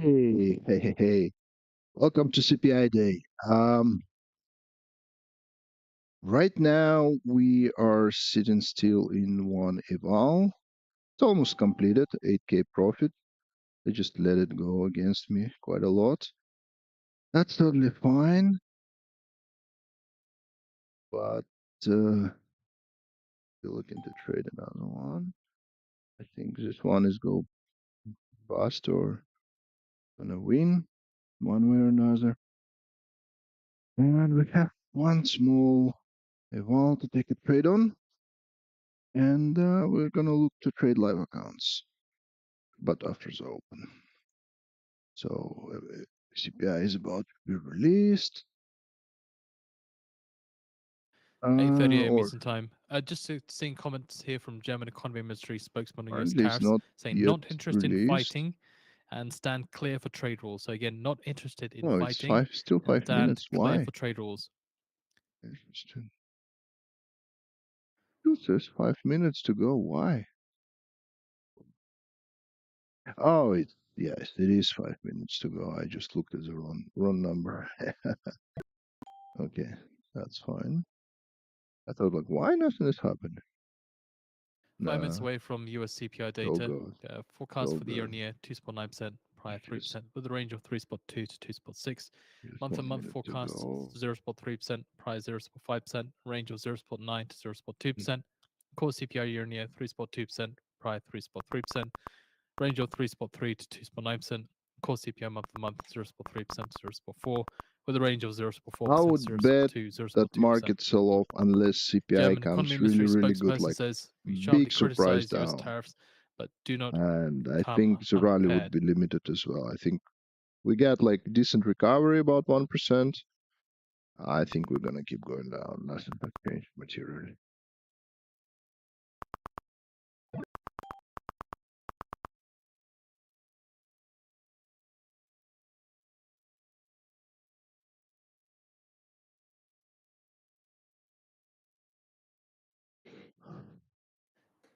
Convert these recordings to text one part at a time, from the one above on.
Hey. Welcome to CPI Day. Right now we are sitting still in one eval. It's almost completed, 8K profit. They just let it go against me quite a lot. That's totally fine. But still looking to trade another one. I think this one is go bust or gonna win one way or another. And we have one small eval to take a trade on. And we're gonna look to trade live accounts, but after the open. So CPI is about to be released. 8:30 a.m. Or Eastern Time. Just seeing comments here from German Economy Ministry spokesman on US apparently it's tariffs not saying yet not interested in released. fighting and stand clear for trade rules. So again, not interested in Oh, it's fighting still and 5 minutes. stand clear Why? for trade rules. Interesting. There's 5 minutes to go. Why? Oh, yes, it is 5 minutes to go. I just looked at the wrong number. Okay, that's fine. I thought, like, why nothing has happened? 5 minutes Nah, away from US CPI it's all data. good. It's Forecast all for the year good. on year 2.9%, prior Just 3%, with a range of 3.2 to 2.6. Just Month on 1 month minute to forecast go. 0.3%, prior 0.5%, range of 0.9 to 0.2%. Core CPI year on year 3.2%, prior 3.3%, range of 3.3 to 2.9%. Core CPI month on month 0.3% to 0.4, with a range of 0.4% I to would bet 0.2%. that market sell off unless CPI German Economy comes really, Ministry really good, spokesperson like says we big sharply surprise criticize US down. tariffs, but do not And I come think the rally would unprepared. be limited as well. I think we get like decent recovery, about 1%. I think we're gonna keep going down. Nothing has changed materially.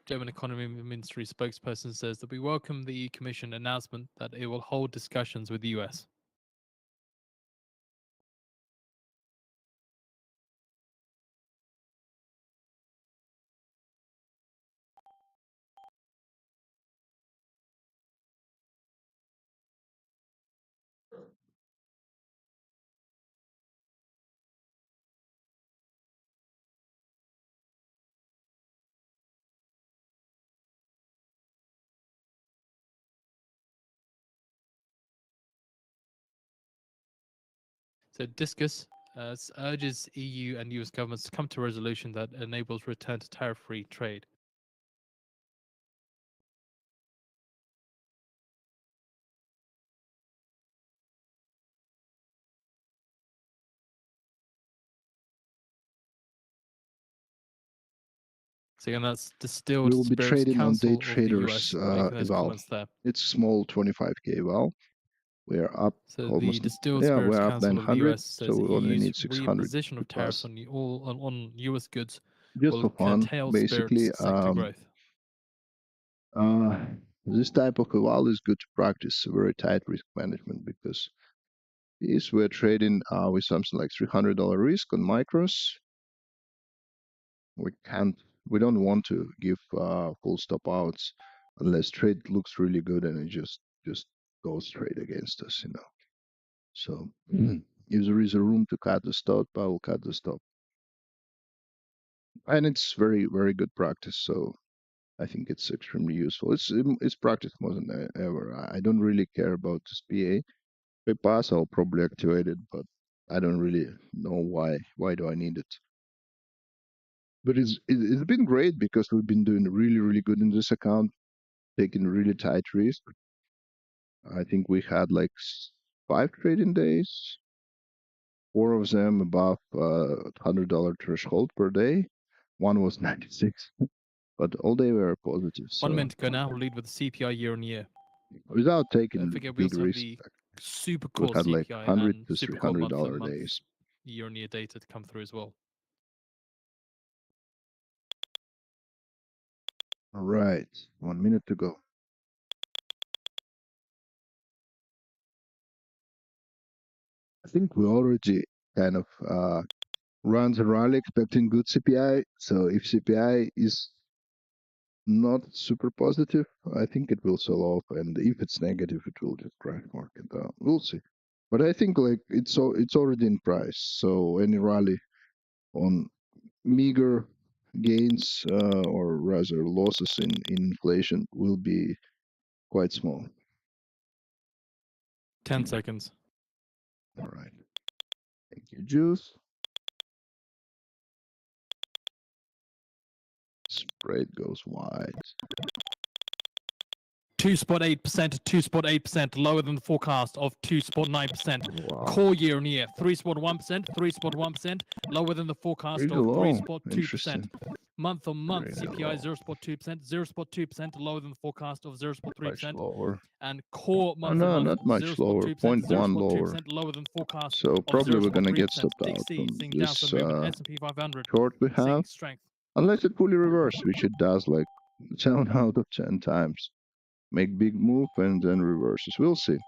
German Economy Ministry spokesperson says that we welcome the EU Commission announcement that it will hold discussions with the US. So Discus urges EU and US governments to come to a resolution that enables return to tariff-free trade. So again, that's Distilled We will be Spirits trading on Day Council of the Traders US making those eval. comments there. It's small 25K eval. We're up So the almost, Distilled yeah, Spirits we're up Council of the 900, US so says we the only EU's need 600 reimposition to of tariffs pass. on US goods Just will for fun, curtail basically. spirits sector growth. Uh, this type of eval is good to practice very tight risk management because if we're trading with something like $300 risk on micros, we don't want to give full stop outs unless trade looks really good and it just goes straight against us, you know. So if there is a room to cut the stop, I will cut the stop, and it's very very good practice. So I think it's extremely useful. It's practice more than ever. I don't really care about this PA. If I pass, I'll probably activate it, but I don't really know why. Why do I need it? But it's been great because we've been doing really really good in this account, taking really tight risk. I think we had like 5 trading days, 4 of them above $100 threshold per day. One was 96, but all day we were positive. 1 So minute to go now. We'll lead with the CPI year on year. without Don't taking forget, we big also have risk, the super we core had like CPI 100 and to super core month on $300 month days. year on year data to come through as well. All right, 1 minute to go. think we already kind of runs a rally expecting good CPI. So if CPI is not super positive, I think it will sell off, and if it's negative, it will just crash market down. We'll see. But I think like it's already in price. So any rally on meager gains or rather losses in inflation will be quite small. 10 seconds. All right. Thank you, Juice. Spread goes wide. 2.8%, 2.8%, lower than the forecast of 2.9%. Wow. Core year on year, 3.1%, 3.1%, lower than the forecast Pretty of low. 3.2%. Interesting. Month on month, Pretty CPI low. 0.2%, 0.2% lower than the forecast of Much 0.3%. lower. And core Oh, month no, on month, not much lower. 0.2%, 0.1 lower. 0.2% lower than the forecast So of probably we're gonna get 0.3%. stopped out DXY from seeing this downside movement, S&P 500 short we have, seeing strength. unless it fully reverses, which it does like 7 out of 10 times. Make big move and then reverses. We'll see.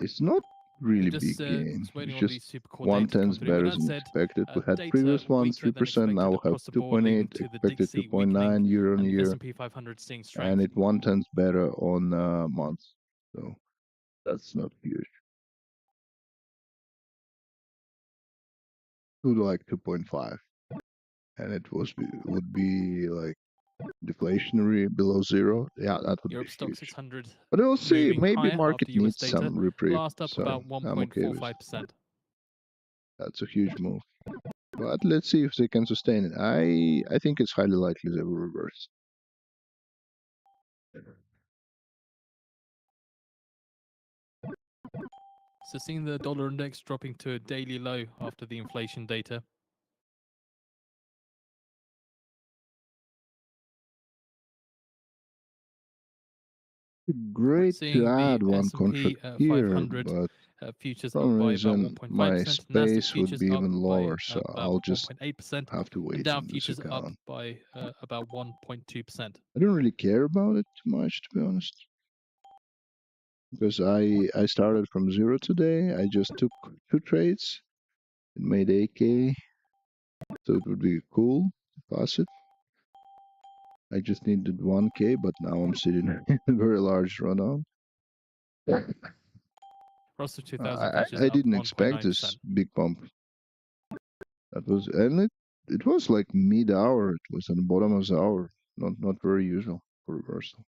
It's not really big gain. Waiting It's on these just super core data to come 1/10 through. better With that than said, expected. We had data previous ones weaker than 3%. Now we expected have across the board, leading 2.8. to the Expected DXY 2.9 weakening year on and year, S&P 500 seeing and strength. it 1/10 better on months. So that's not huge. To like 2.5, and it would be like deflationary below zero. Yeah, that would Europe be stock huge. 600 But we'll see. moving Maybe higher market after US needs data, some reprieve. last up So about I'm okay with it. 1.45%. That's a huge move. But let's see if they can sustain it. I think it's highly likely they will reverse. So seeing the dollar index dropping to a daily low after the inflation data. Great to Seeing add the one S&P contract here, 500 but futures for up some by about reason my 1.5%, Nasdaq space would futures be up even by lower, so about I'll just 1.8%, have to and wait Dow in this futures up account. by about 1.2%. I don't really care about it too much, to be honest, because I started from zero today. I just took 2 trades and made 8K, so it would be cool to pass it. I just needed 1K, but now I'm sitting in a very large run-on. Russell 2000 futures I up didn't expect 1.9%. this big pump. That was, and it was like mid-hour. It was on the bottom of the hour. Not very usual for reversal.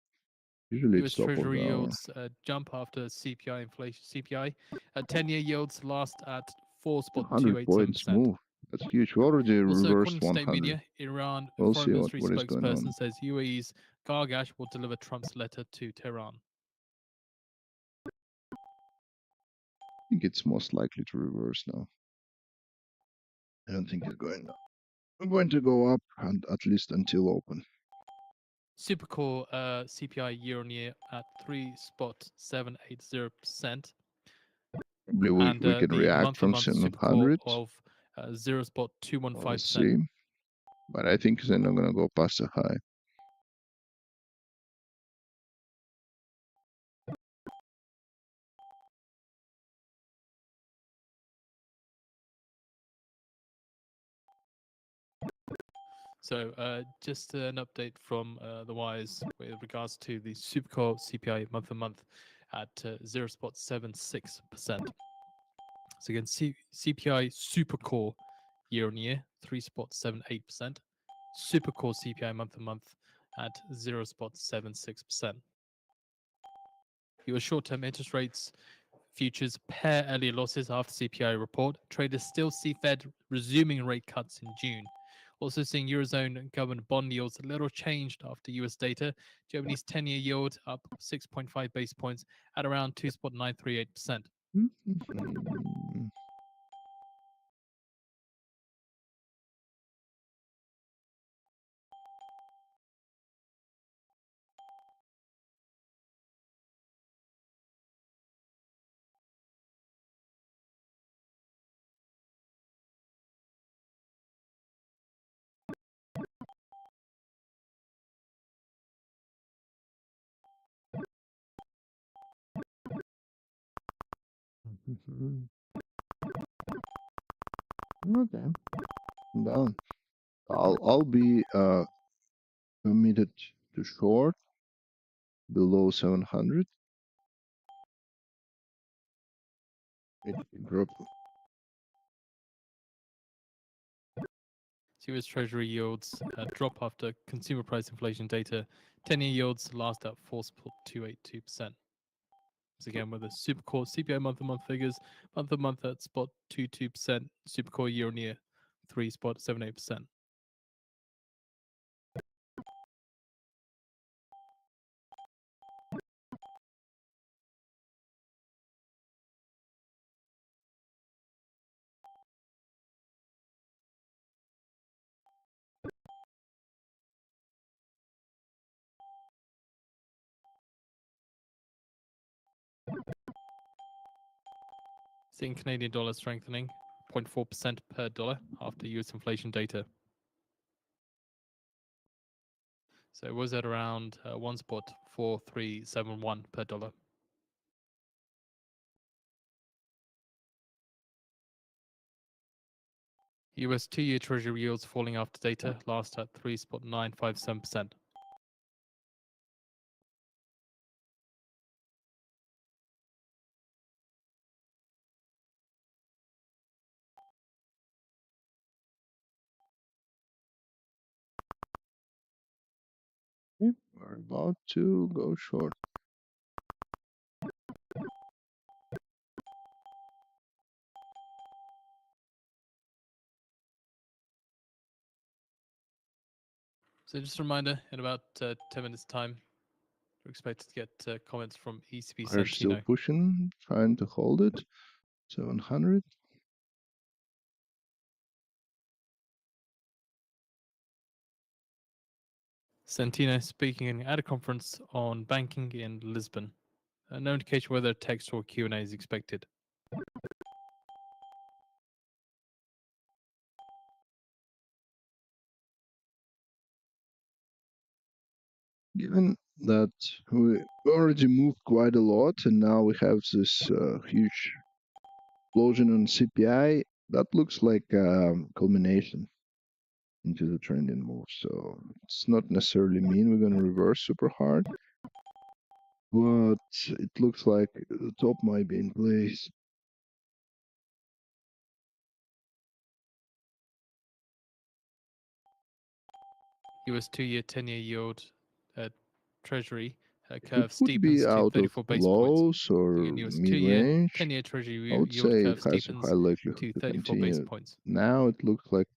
Usually US it's top of Treasury the hour. yields jump after CPI inflation. CPI 10-year yields last at 100 points 4.287%. move. That's huge. We already Also, reversed according to state 100. media, Iran We'll foreign see ministry what is going on. spokesperson says UAE's Gargash will deliver Trump's letter to Tehran. I think it's most likely to reverse now. I don't think it's going up. We're going to go up and at least until open. Supercore CPI year on year at 3.780%. Probably we can the react from month-on-month Supercore 700. of We'll 0.215%. see. But I think they're not going to go past the high. So just an update from the wires with regards to the Supercore CPI month-on-month at 0.76%. So again, CPI Supercore year-on-year, 3.78%. Supercore CPI month-on-month at 0.76%. US short-term interest rates futures pair early losses after CPI report. Traders still see Fed resuming rate cuts in June. Also seeing Eurozone government bond yields a little changed after US data. Germany's 10-year yield up 6.5 base points at around 2.938%. Okay, down. I'll be committed to short below 700. It drop. US Treasury yields drop after consumer price inflation data. 10-year yields last at 4.282%. Again, with the Supercore CPI month-to-month figures, month-to-month at spot 22%, Supercore year-on-year 3.78%. Seeing Canadian dollar strengthening 0.4% per dollar after US inflation data. So it was at around 1.4371 per dollar. US 2-year Treasury yields falling after data, last at 3.957%. Okay, we're about to go short. So just a reminder, in about 10 minutes' time, we're expected to get comments from ECB We're still Santino. pushing, trying to hold it. 700. Santino speaking at a conference on banking in Lisbon. No indication whether text or Q&A is expected. Given that we already moved quite a lot and now we have this huge explosion on CPI, that looks like a culmination into the trending move. So it's not necessarily mean we're going to reverse super hard, but it looks like the top might be in place. US 2-year, 10-year yield Treasury It curve could be steepens to out of 34 basis points. lows or Again, US 2-year, mid-range. 10-year Treasury I would yield say it curve has a steepens high likelihood to to 34 basis continue. points. Now it looks like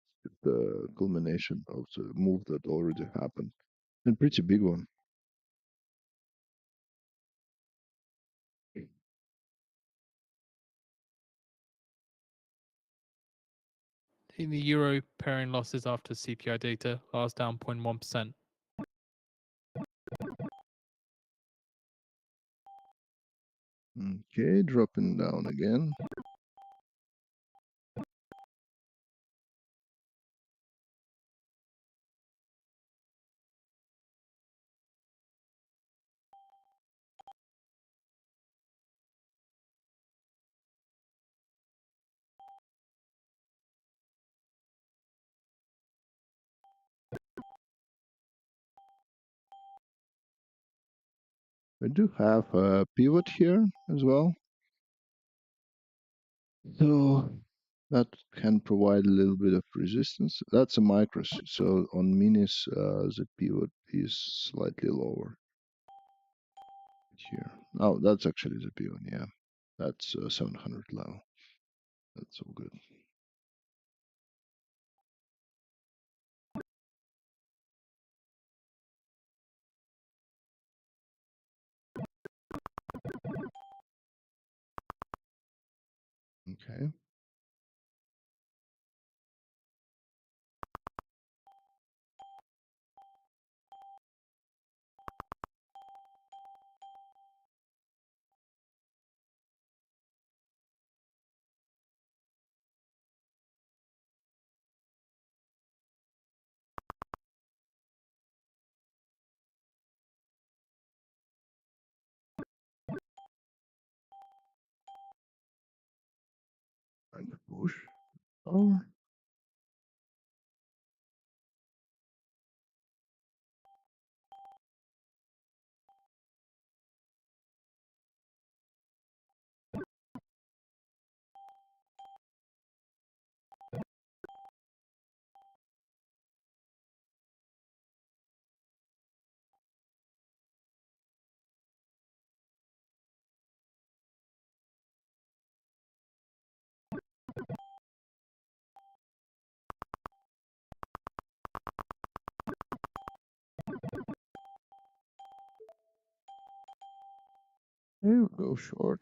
the culmination of the move that already happened, and pretty big one. In the euro, pairing losses after CPI data, last down 0.1%. Okay, dropping down again. I do have a pivot here as well, so that can provide a little bit of resistance. That's a micros, so on minis the pivot is slightly lower here. Oh, that's actually the pivot, yeah. That's 700 level. That's all good. Okay. Trying to push over. Here we go short.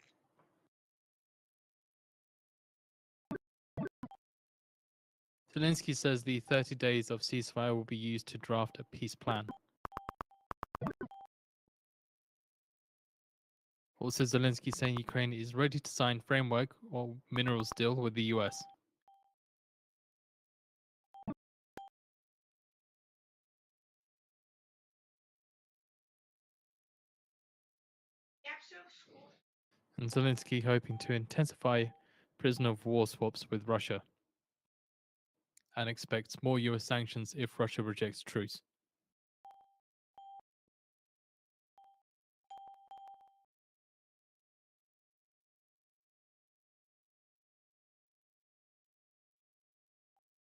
Zelensky says the 30 days of ceasefire will be used to draft a peace plan. Also, Zelensky saying Ukraine is ready to sign framework or minerals deal with the US. And Zelensky hoping to intensify prisoner of war swaps with Russia and expects more US sanctions if Russia rejects truce.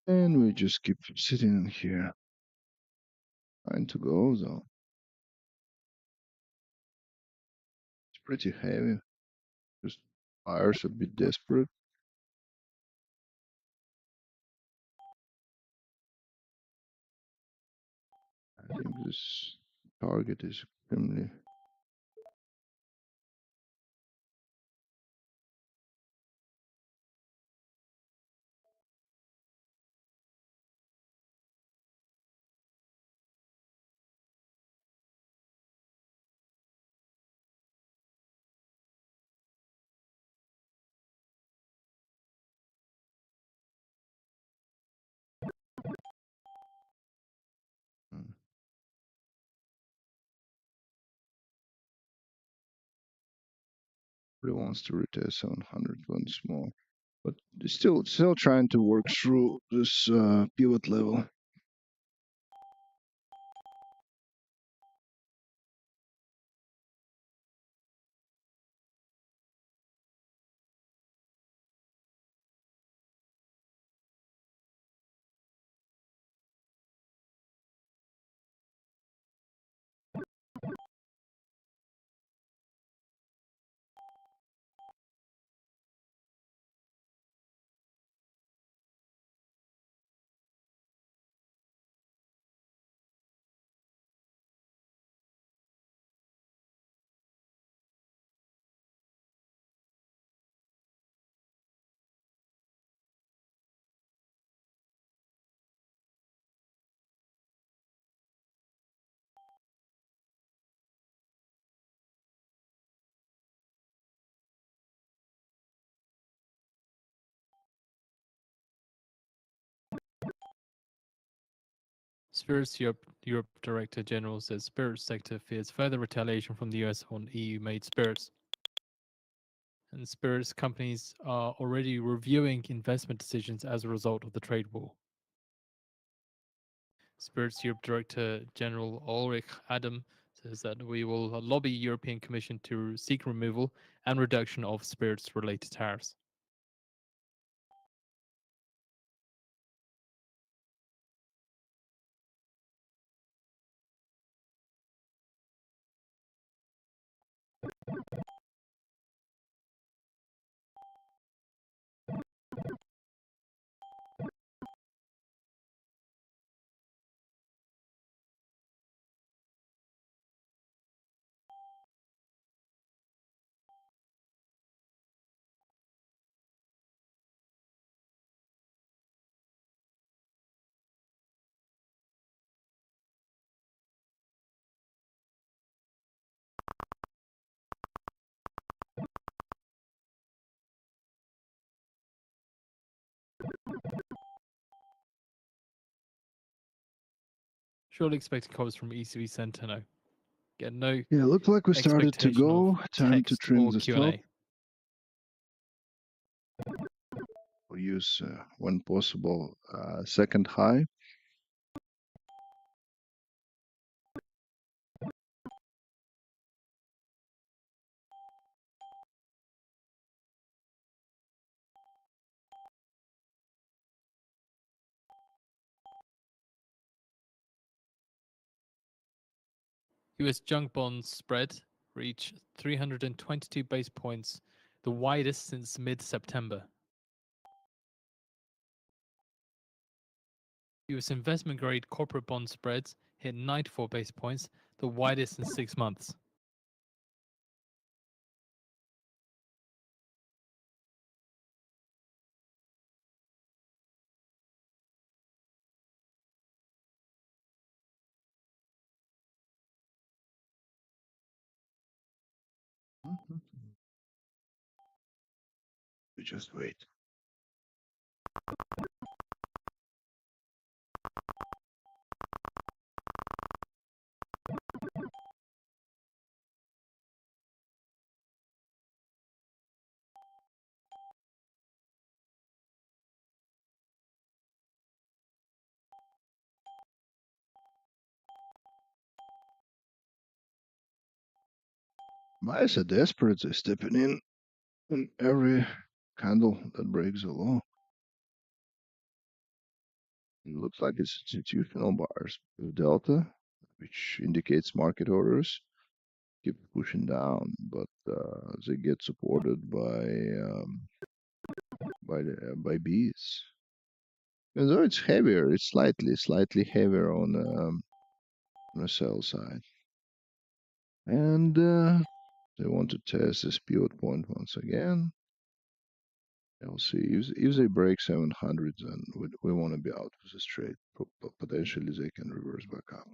And we just keep sitting here. Trying to go though. It's pretty heavy. Just buyers a bit desperate. I think this target is extremely. Really wants to retest 700 once more, but still trying to work through this pivot level. Spirits Europe Director General says spirits sector fears further retaliation from the US on EU-made spirits. And spirits companies are already reviewing investment decisions as a result of the trade war. Spirits Europe Director General Ulrich Adam says that we will lobby European Commission to seek removal and reduction of spirits-related tariffs. Surely expected comments from ECB Centeno. Get no Yeah, looks like we started to expectation of go. Time to text trim or the stop. Q&A. We'll use when possible second high. US junk bonds spread reached 322 base points, the widest since mid-September. US investment grade corporate bond spreads hit 94 base points, the widest in 6 months. We just wait. Buyers are desperate. They're stepping in every candle that breaks the low. It looks like it's institutional buyers. The delta, which indicates market orders, keep pushing down, but they get supported by Bs. And though it's heavier, it's slightly heavier on the sell side. And they want to test this pivot point once again. We'll see. If they break 700, then we want to be out of this trade. Potentially, they can reverse back up.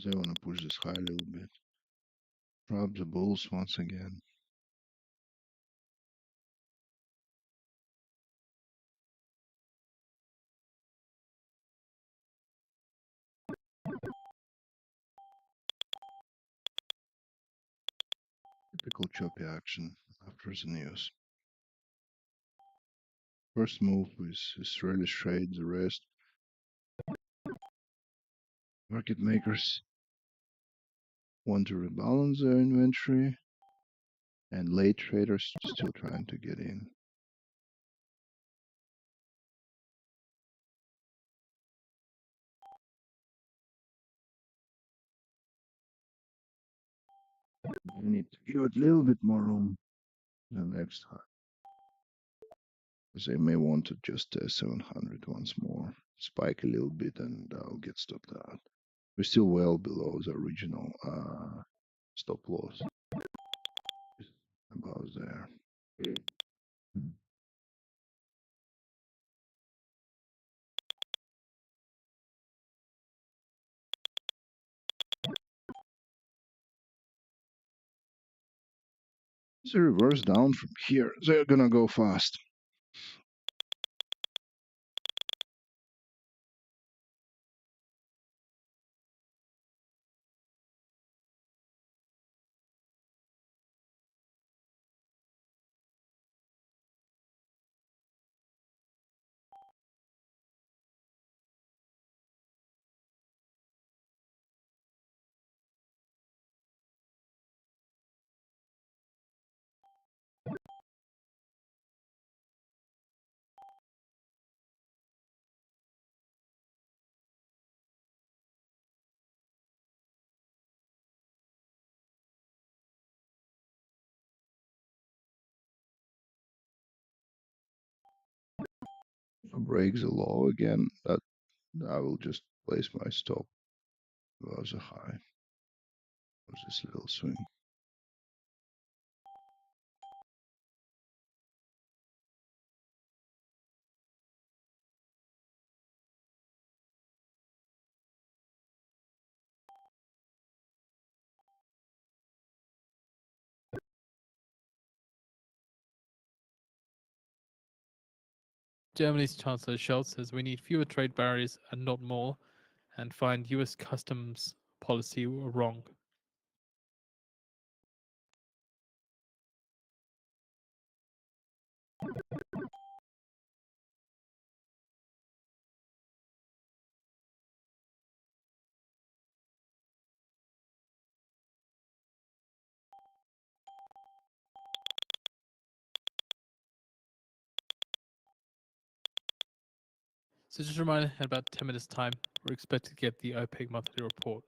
They want to push this high a little bit. Drop the bulls once again. Typical choppy action after the news. First move is Israeli trade, the rest market makers want to rebalance their inventory, and late traders still trying to get in. We need to give it a little bit more room the next time. Because they may want to just test 700 once more, spike a little bit, and I'll get stopped out. We're still well below the original stop loss. About there. It's a reverse down from here. They're gonna go fast. Breaks the low again. That I will just place my stop. It was a high. It was this little swing. Germany's Chancellor Scholz says we need fewer trade barriers and not more, and find US customs policy wrong. So just a reminder, in about 10 minutes time, we're expected to get the OPEC monthly report.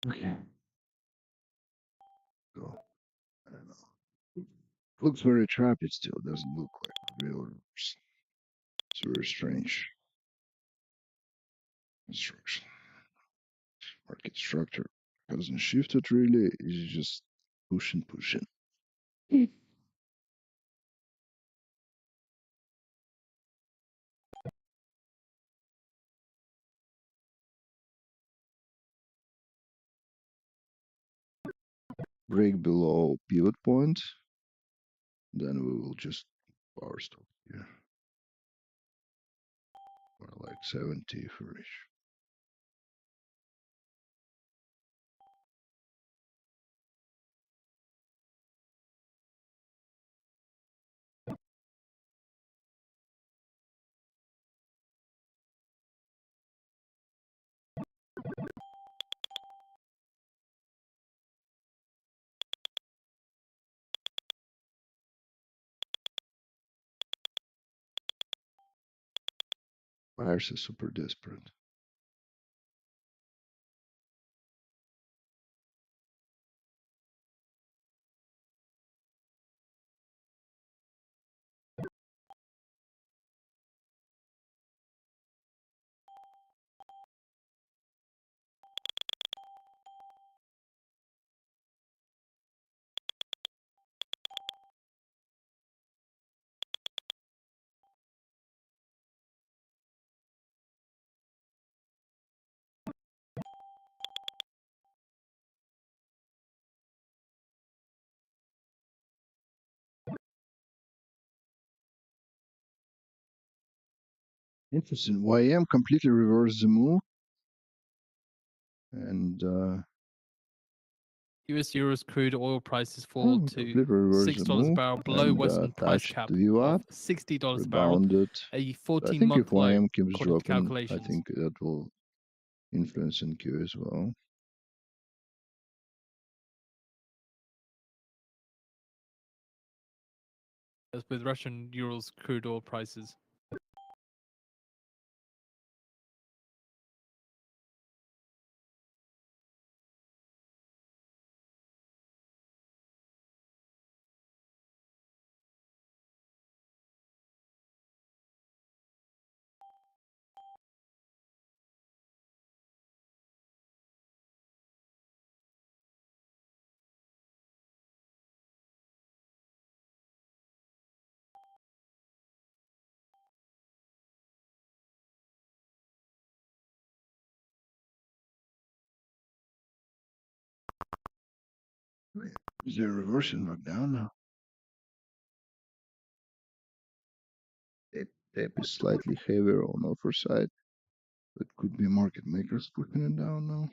Okay. So I don't know. Looks very trappy still. Doesn't look like a real reverse. It's very strange construction. Market structure hasn't shifted really. It's just pushing. Break below pivot point, then we will just power stop here, or like 70 for each. Buyers are super desperate. Interesting. YM completely reversed the move, and US Euros crude oil prices fall to completely reversed the $6 a move, barrel below and Western price touched cap the of VWAP, $60 a barrel, rebounded. a I think if 14-month low, YM keeps according to dropping, I calculations. think that will influence NQ as well. As with Russian Urals crude oil prices. Is there reversing back down now? Tape is slightly heavier on offer side. It could be market makers pushing it down now.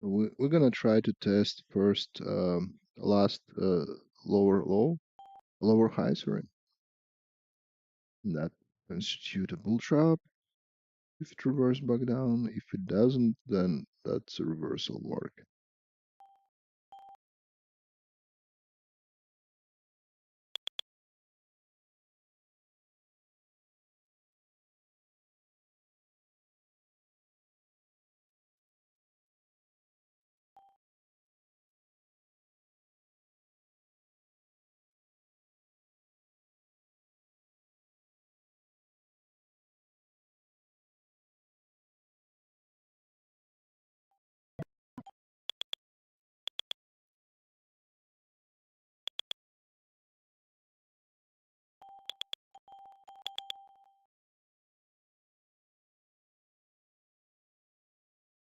We're gonna try to test first last lower high, sorry. That constitute a bull trap. If it reverses back down, if it doesn't, then that's a reversal mark.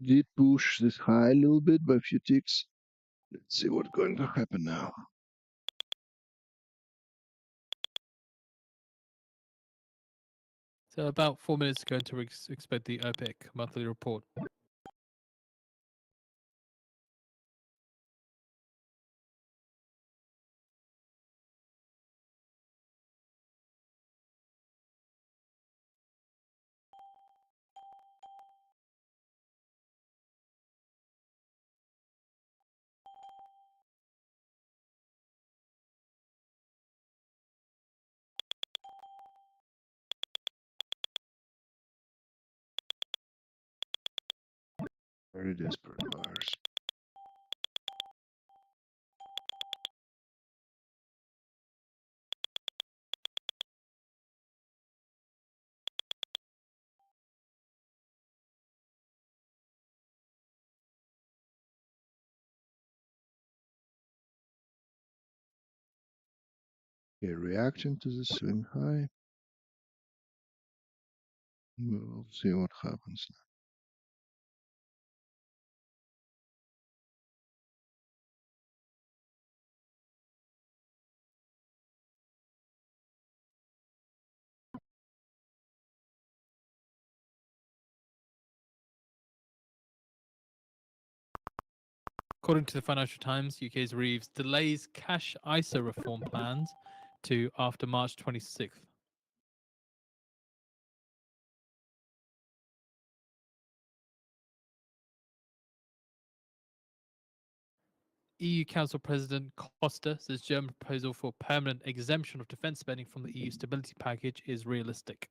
did push this high a little bit by a few ticks. Let's see what's going to happen now. So about 4 minutes ago to expect the OPEC monthly report. Very desperate buyers. Okay, reaction to the swing high. We'll see what happens now. According to the Financial Times, UK's Reeves delays cash ISA reform plans to after March 26th. EU Council President Costa says German proposal for permanent exemption of defence spending from the EU stability package is realistic.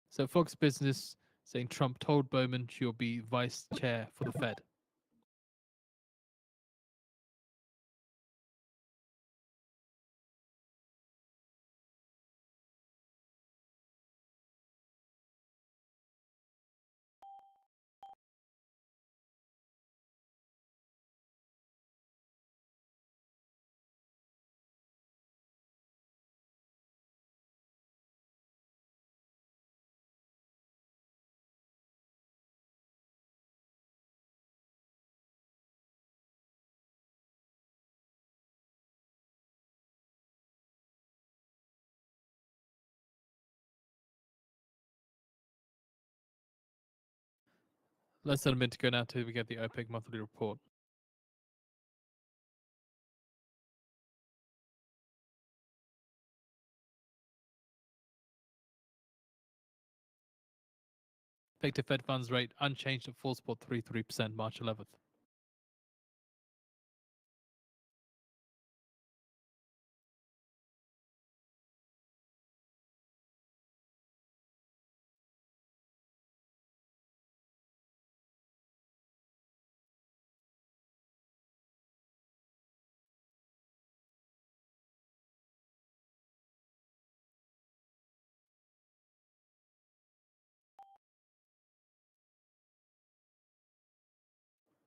So Fox Business saying Trump told Bowman she'll be vice chair for the Fed. Less than a minute to go now till we get the OPEC monthly report. Effective Fed funds rate unchanged at 4.33% March 11th.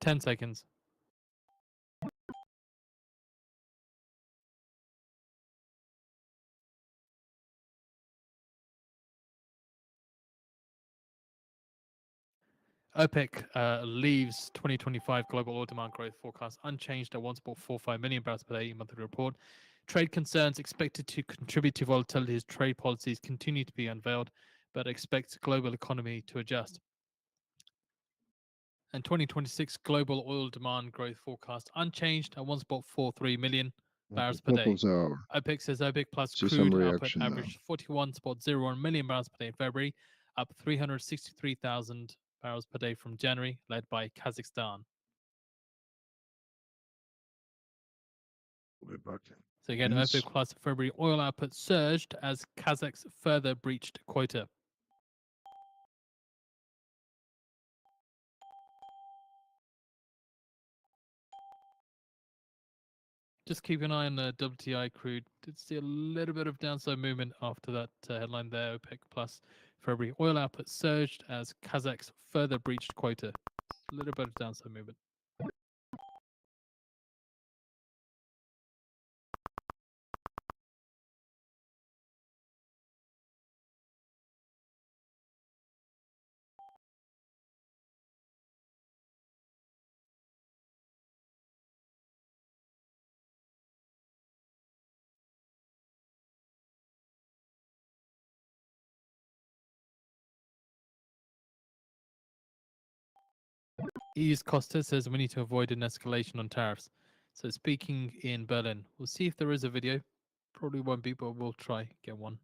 Ten seconds. OPEC leaves 2025 global oil demand growth forecast unchanged at 1.45 million barrels per day in monthly report. Trade concerns expected to contribute to volatility as trade policies continue to be unveiled, but expects global economy to adjust. And 2026 global oil demand growth forecast unchanged at 1.43 million barrels per day. OPEC says OPEC plus crude output averaged 41.01 million barrels per day in February, up 363,000 barrels per day from January, led by Kazakhstan. We'll be back in. So again, OPEC plus February oil output surged as Kazakhs further breached quota. Just keep an eye on the WTI crude. Did see a little bit of downside movement after that headline there. OPEC plus February oil output surged as Kazakhs further breached quota. A little bit of downside movement. EU's Costa says we need to avoid an escalation on tariffs. So speaking in Berlin, we'll see if there is a video. Probably won't be, but we'll try get one.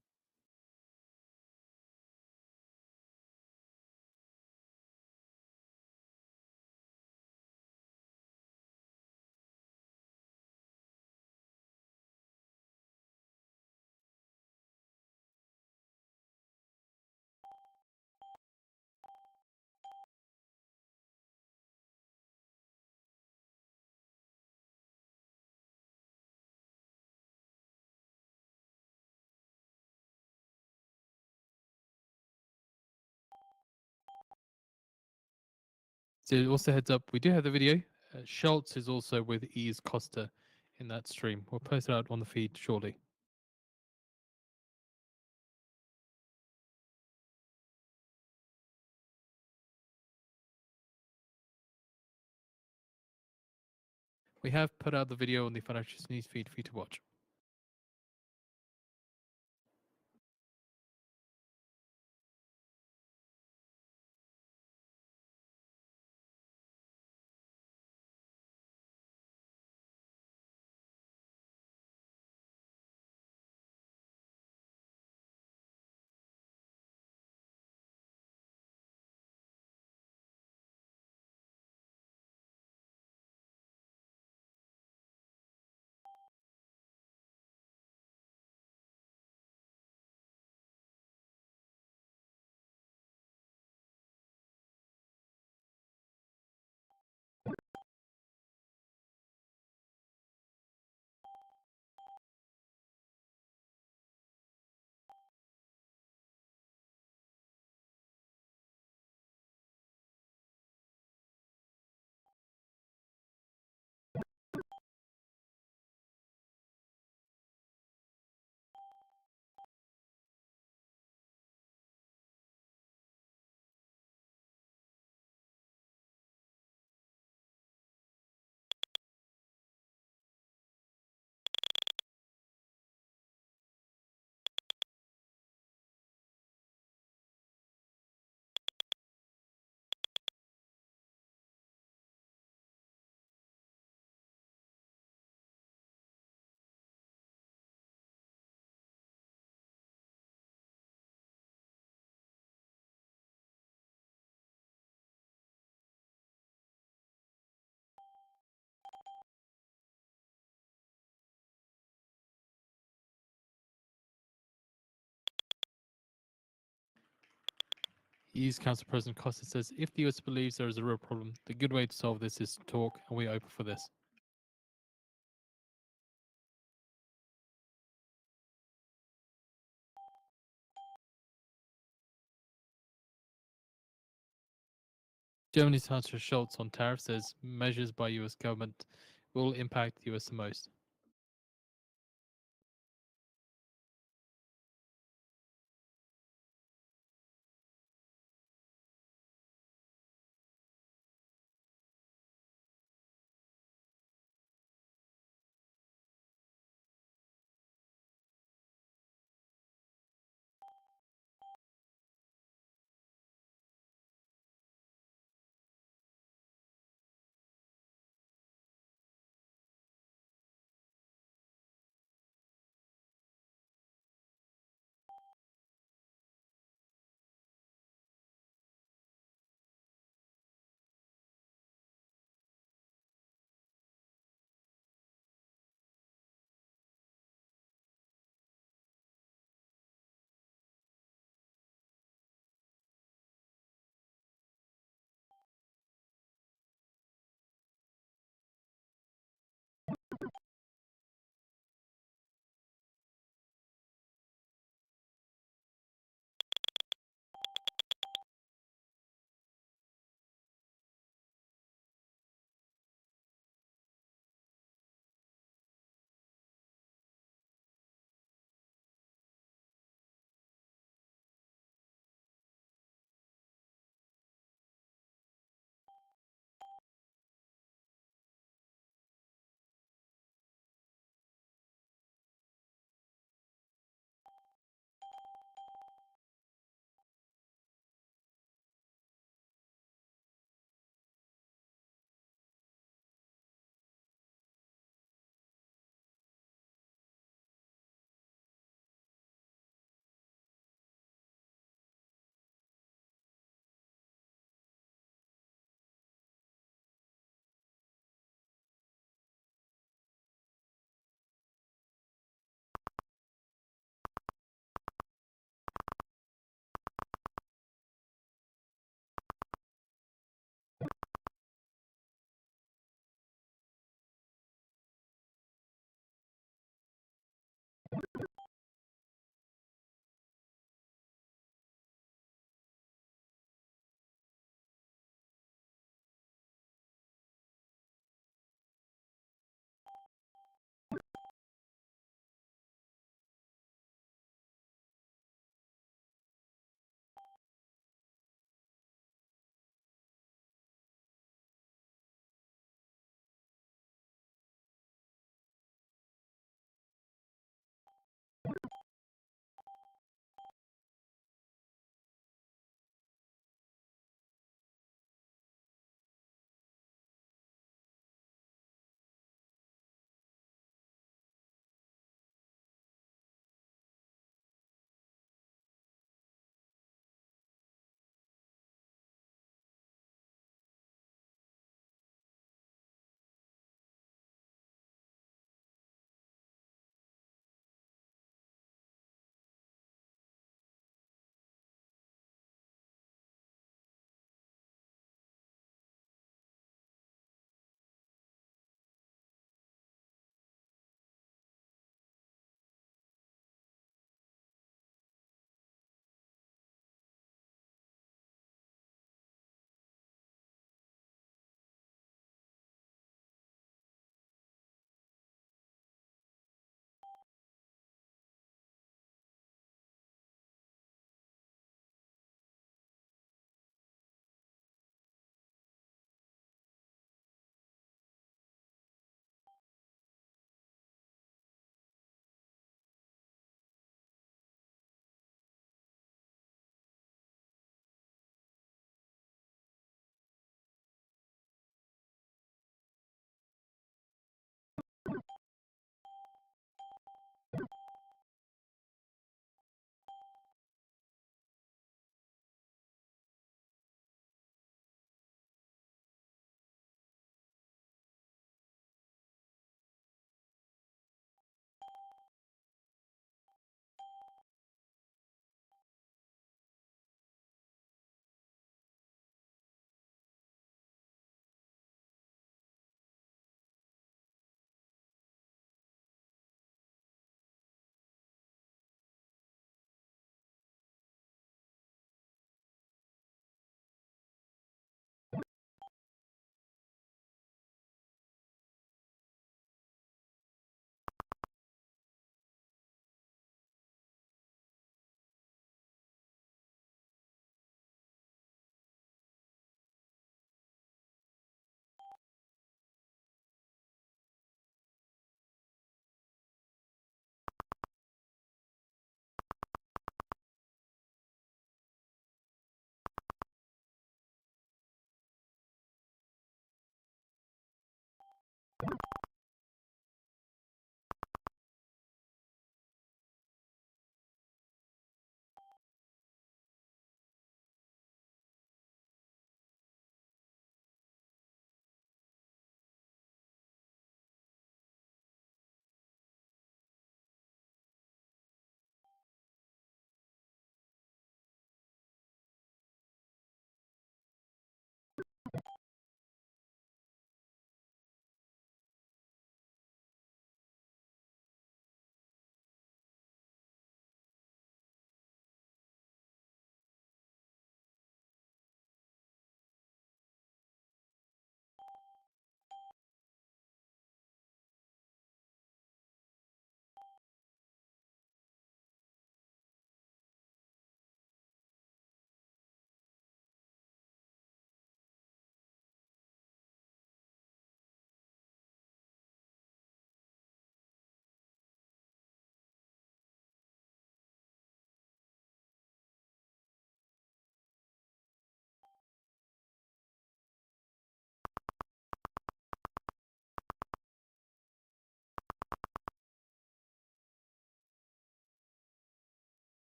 So also heads up, we do have the video. Schultz is also with EU's Costa in that stream. We'll post it out on the feed shortly. We have put out the video on the financial news feed for you to watch. EU's Council President Costa says if the US believes there is a real problem, the good way to solve this is to talk, and we're open for this. Germany's Chancellor Scholz on tariffs says measures by US government will impact the US the most.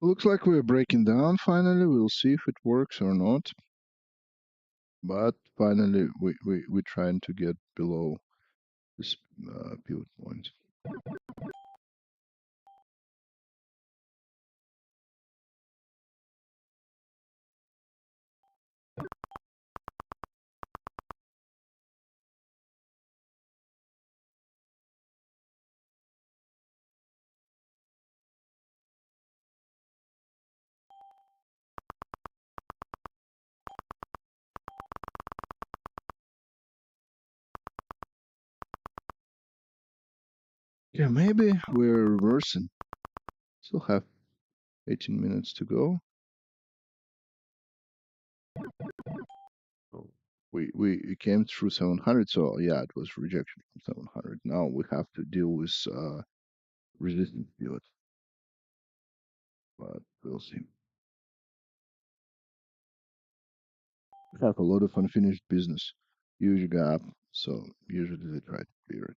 Looks like we're breaking down finally. We'll see if it works or not. But finally, we're trying to get below this pivot point. Yeah, maybe we're reversing. Still have 18 minutes to go. So we came through 700, so yeah, it was rejection from 700. Now we have to deal with resistance pivot, but we'll see. We have a lot of unfinished business, huge gap, so usually they try to clear it.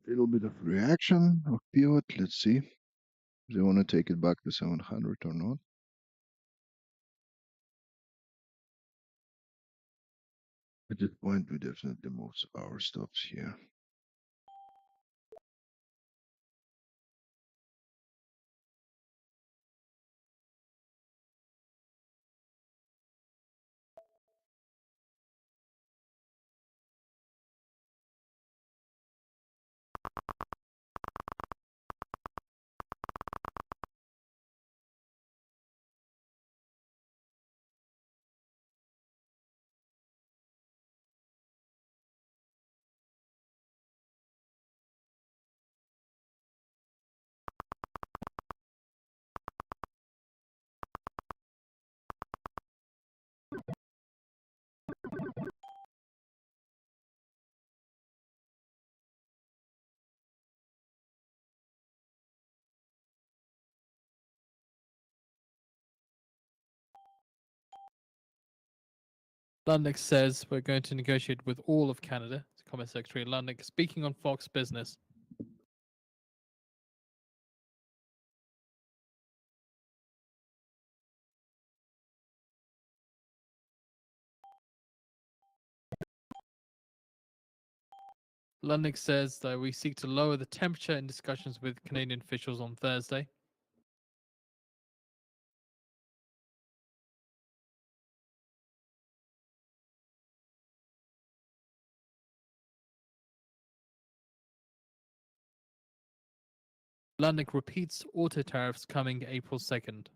A little bit of reaction of pivot. Let's see if they want to take it back to 700 or not. At this point, we definitely move our stops here. Lundnik says we're going to negotiate with all of Canada. Commerce Secretary Lundnik speaking on Fox Business. Lundnik says that we seek to lower the temperature in discussions with Canadian officials on Thursday. Lundnik repeats auto tariffs coming April 2nd.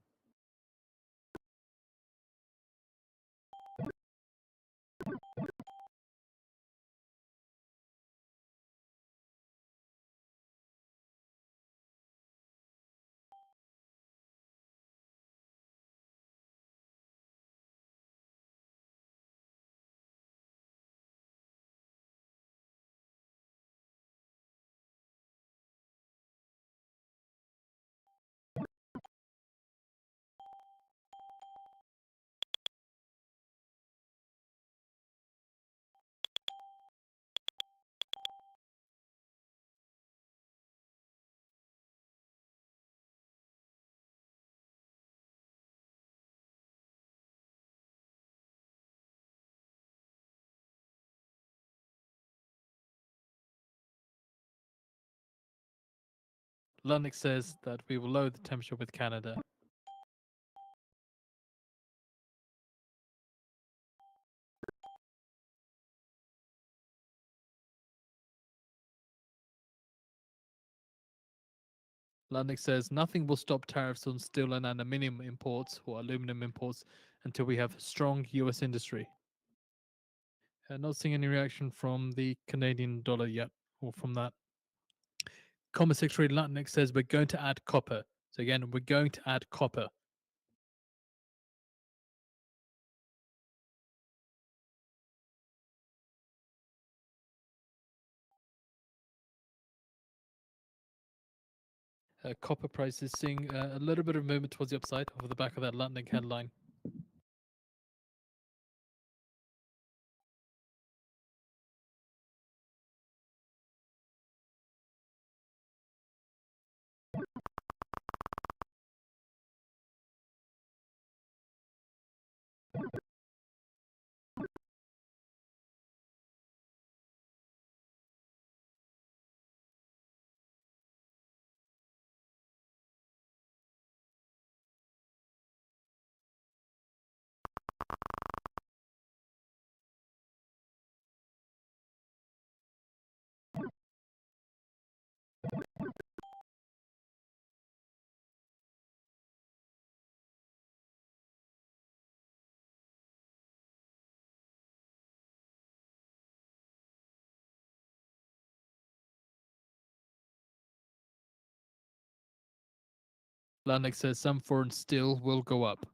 Lundnik says that we will lower the temperature with Canada. Lundnik says nothing will stop tariffs on steel and aluminium imports or aluminum imports until we have strong US industry. Not seeing any reaction from the Canadian dollar yet, or from that. Commerce Secretary Lundnik says we're going to add copper. So again, we're going to add copper. Copper price is seeing a little bit of movement towards the upside off the back of that Lundnik headline. Lundnik says some foreign steel will go up.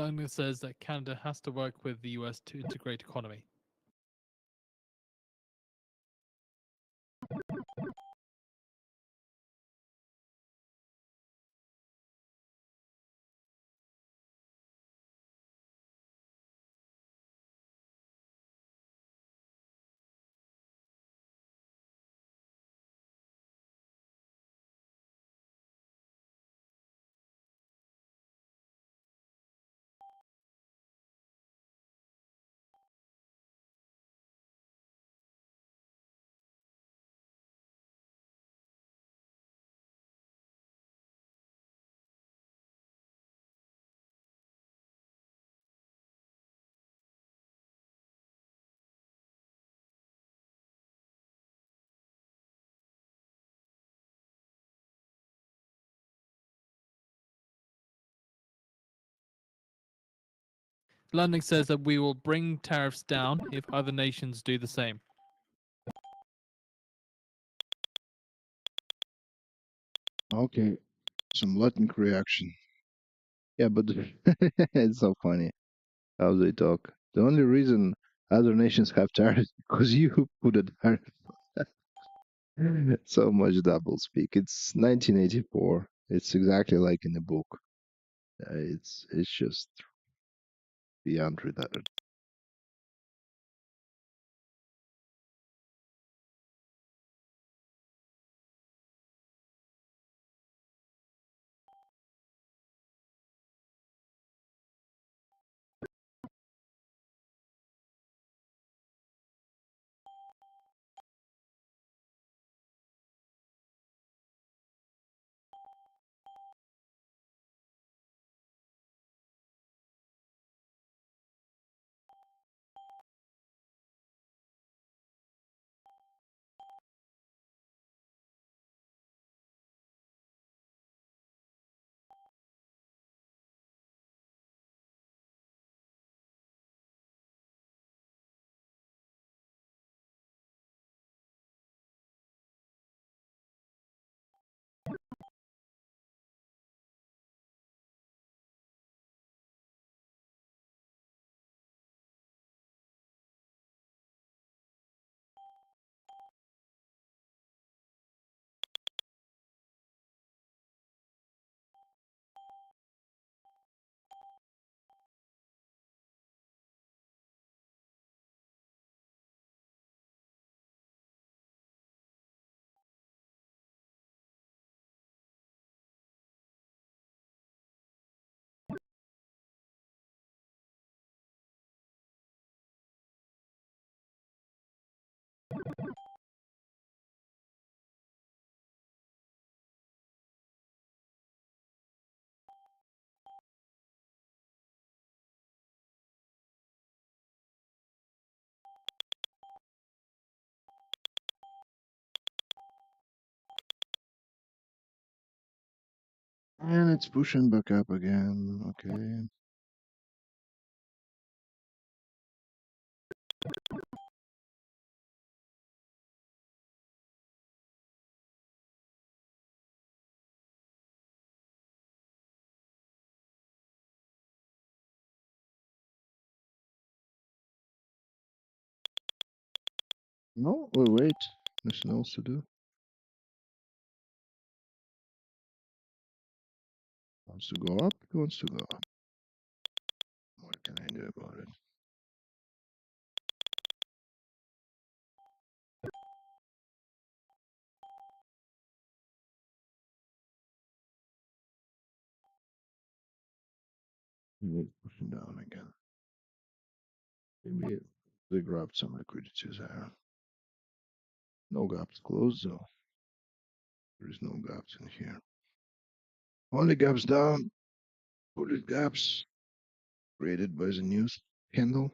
London says that Canada has to work with the US to integrate economy. London says that we will bring tariffs down if other nations do the same. Okay, some Latin reaction. Yeah, but it's so funny how they talk. The only reason other nations have tariffs because you put a tariff. So much double speak. It's 1984. It's exactly like in the book. It's just beyond retarded. And it's pushing back up again. Okay. No, wait. There's nothing else to do. Wants to go up, it wants to go up. What can I do about it? It's pushing down again. Maybe they grabbed some liquidity there. No gaps closed though. There is no gaps in here. Only gaps down. Bullet gaps created by the news candle.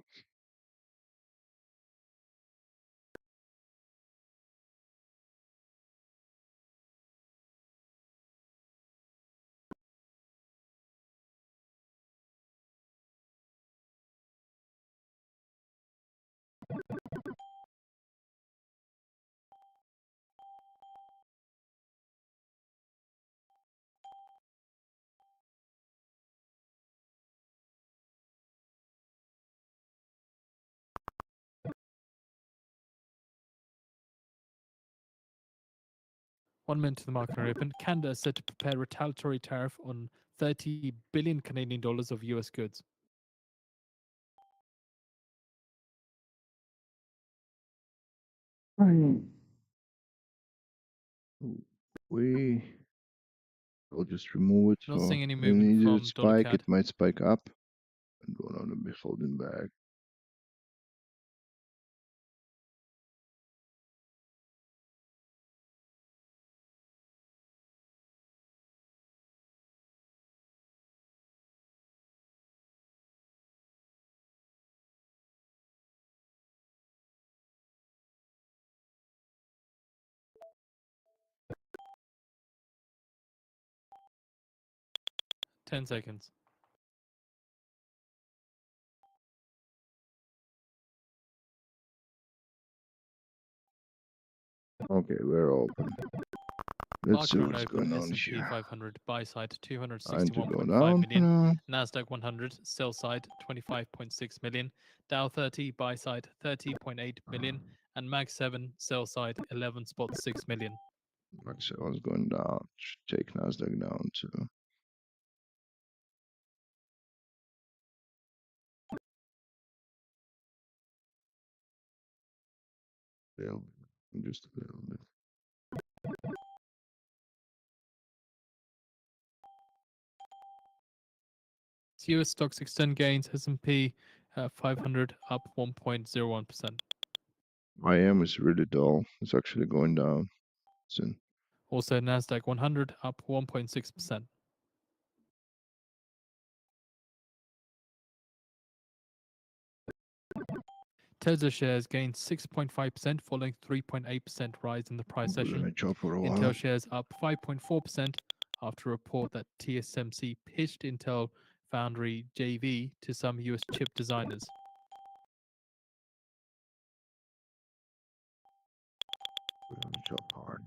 1 minute to the market open. Canada is set to prepare retaliatory tariff on 30 billion Canadian dollars of US goods. I'll just remove it. Not So seeing any when movement it from dollar spike, CAD. it might spike up and go on and be holding back. Ten seconds. Okay, we're open. Let's see Market what's open. going on S&P here. 500 buy side Time to go 261.5 down for million. now. Nasdaq 100 sell side 25.6 million. Dow 30 buy side 30.8 million, and Mag 7 sell side 11.6 million. Like I was going down. Should take Nasdaq down too. Just a little bit. US stocks extend gains. S&P 500 up 1.01%. IM is really dull. It's actually going down. Soon. Also, Nasdaq 100 up 1.6%. Tesla shares gained 6.5% following 3.8% rise in the price session. Chop for a while. Intel shares up 5.4% after a report that TSMC pitched Intel Foundry JV to some US chip designers. Chop hard.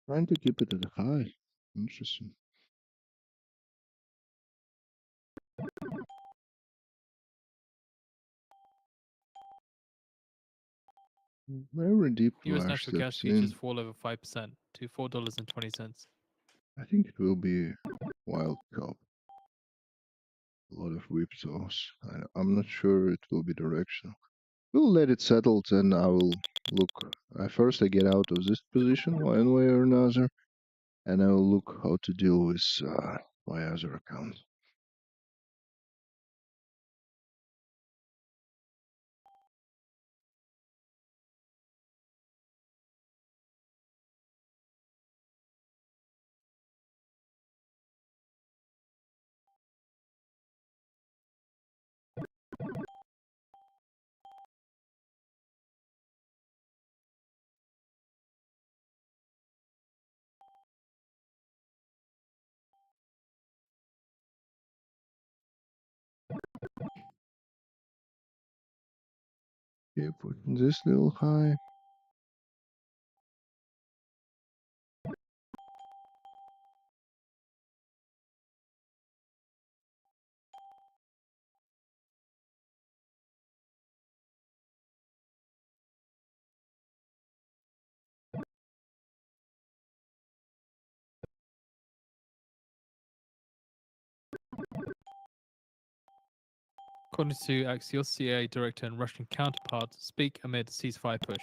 Trying to keep it at a high. Interesting. Very deep US flash natural gas steps futures in. fall over 5% to $4.20. I think it will be wild chop. A lot of whipsaws. I'm not sure it will be directional. We'll let it settle, then I will look. First, I get out of this position one way or another, and I will look how to deal with my other account. Okay, putting this little high. According to Axios, CIA director and Russian counterpart speak amid ceasefire push.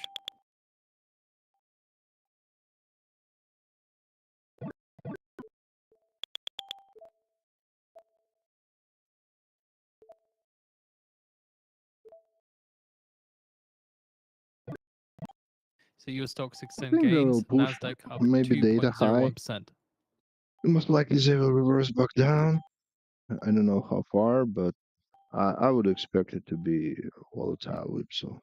So US stocks I extend think they gains. will push Nasdaq up maybe data high. 2.01%. Most likely they will reverse back down. I don't know how far, but I would expect it to be volatile whipsaw.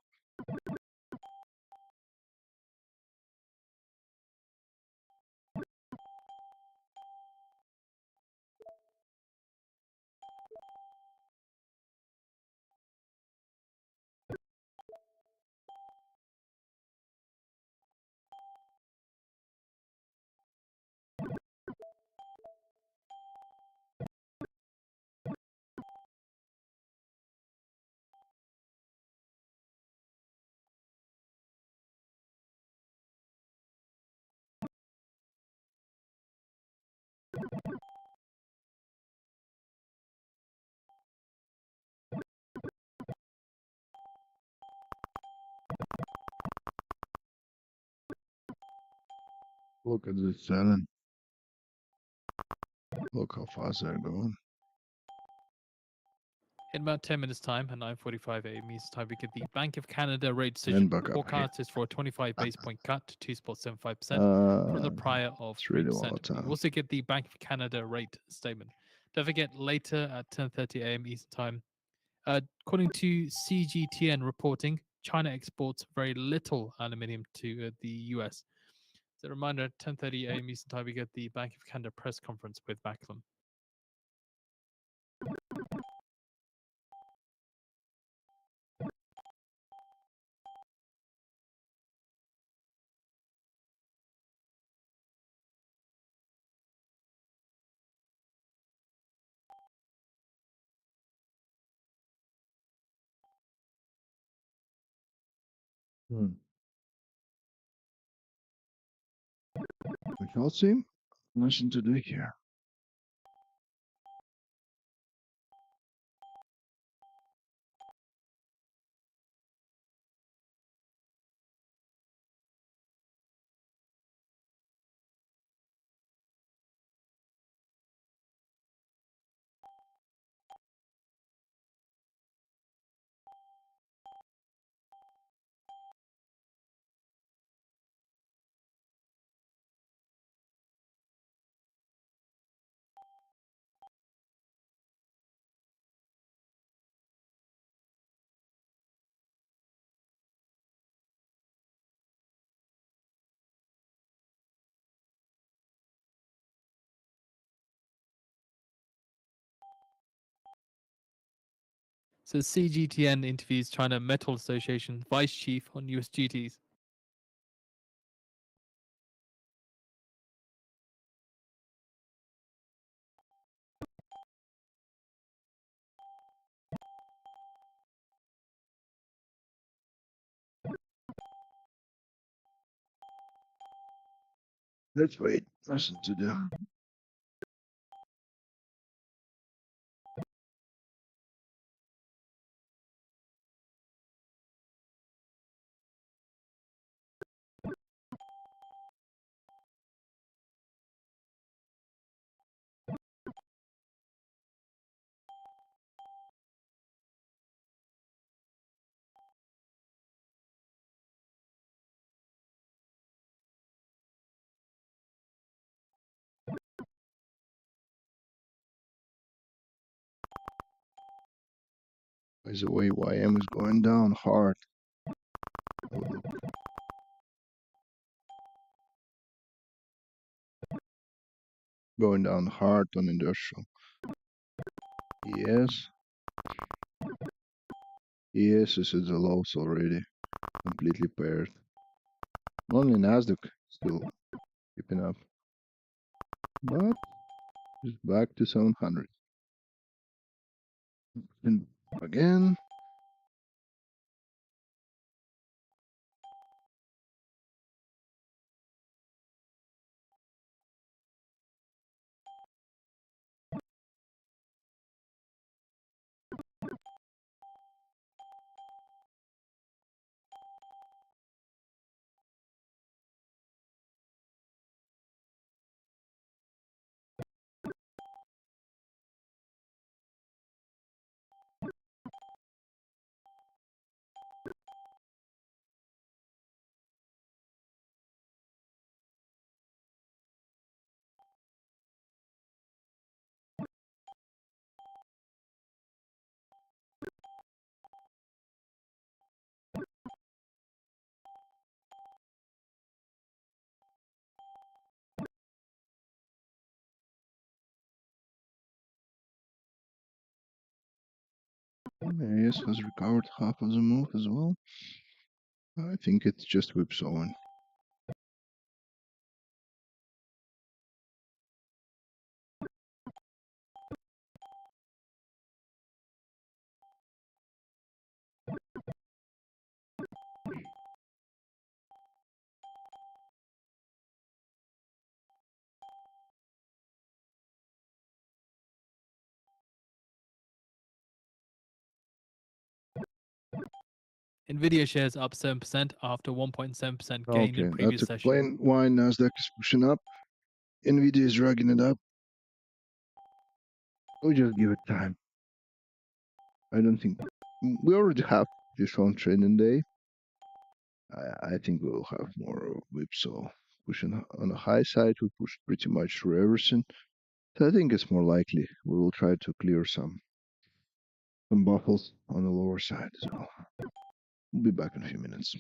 Look at this selling. Look how fast they're going. In about 10 minutes' time, at 9:45 a.m. Eastern Time, we get the Bank of Canada rate And decision. back up again. Forecast is for a 25 base point cut to 2.75% from the prior of It's really 3%. We volatile. also get the Bank of Canada rate statement. Don't forget, later at 10:30 a.m. Eastern Time, according to CGTN reporting, China exports very little aluminium to the US. As a reminder, at 10:30 a.m. Eastern Time, we get the Bank of Canada press conference with Macklem. We shall see. Nothing to do here. So CGTN interviews China Metal Association vice chief on US duties. Let's wait. Nothing to do. By the way, YM is going down hard. Oh, look. Going down hard on industrial. Yes. Yes, this is the lows already. Completely paired. Only Nasdaq still keeping up. But it's back to 700. And again. MAS has recovered half of the move as well. I think it's just whipsawing. Nvidia shares up 7% after 1.7% gain Okay, in that previous session. explains why Nasdaq is pushing up. Nvidia is dragging it up. We'll just give it time. I don't think we already have this on trading day. I think we'll have more whipsaw pushing on the high side. We pushed pretty much through everything. So I think it's more likely we will try to clear some buffles on the lower side as well. We'll be back in a few minutes.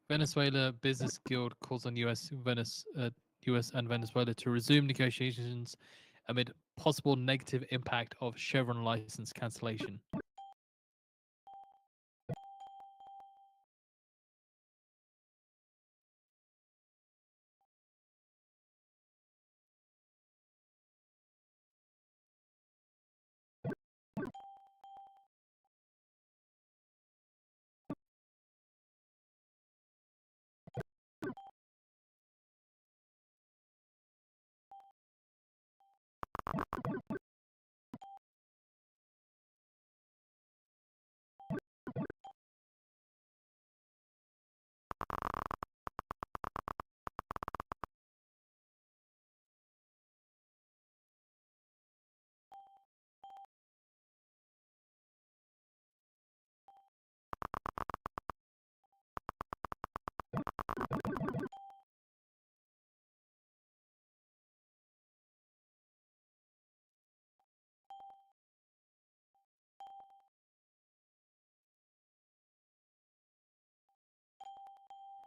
Venezuela Business Guild calls on US and Venezuela to resume negotiations amid possible negative impact of Chevron license cancellation.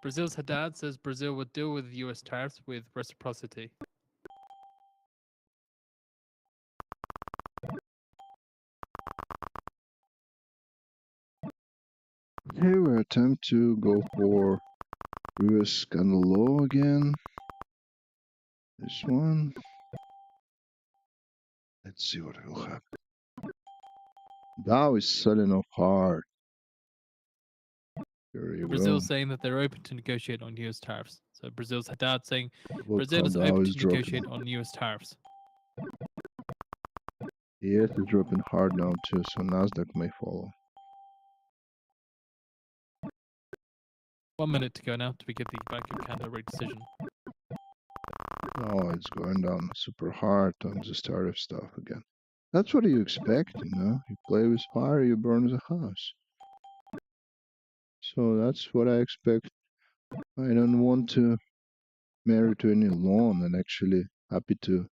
Brazil's Haddad says Brazil would deal with US tariffs with reciprocity. Okay, we attempt to go for reverse scandal low again. This one. Let's see what will happen. Dow is selling off hard. There you Brazil go. saying that they're open to negotiate on US tariffs. So Brazil's Haddad saying Look Brazil how is Dow open is to dropping. negotiate on US tariffs. Yes, it's dropping hard now too, so Nasdaq may follow. 1 minute to go now to we get the Bank of Canada rate decision. Oh, it's going down super hard on this tariff stuff again. That's what you expect, you know. You play with fire, you burn the house. So that's what I expect. I don't want to marry to any lawn, and actually happy to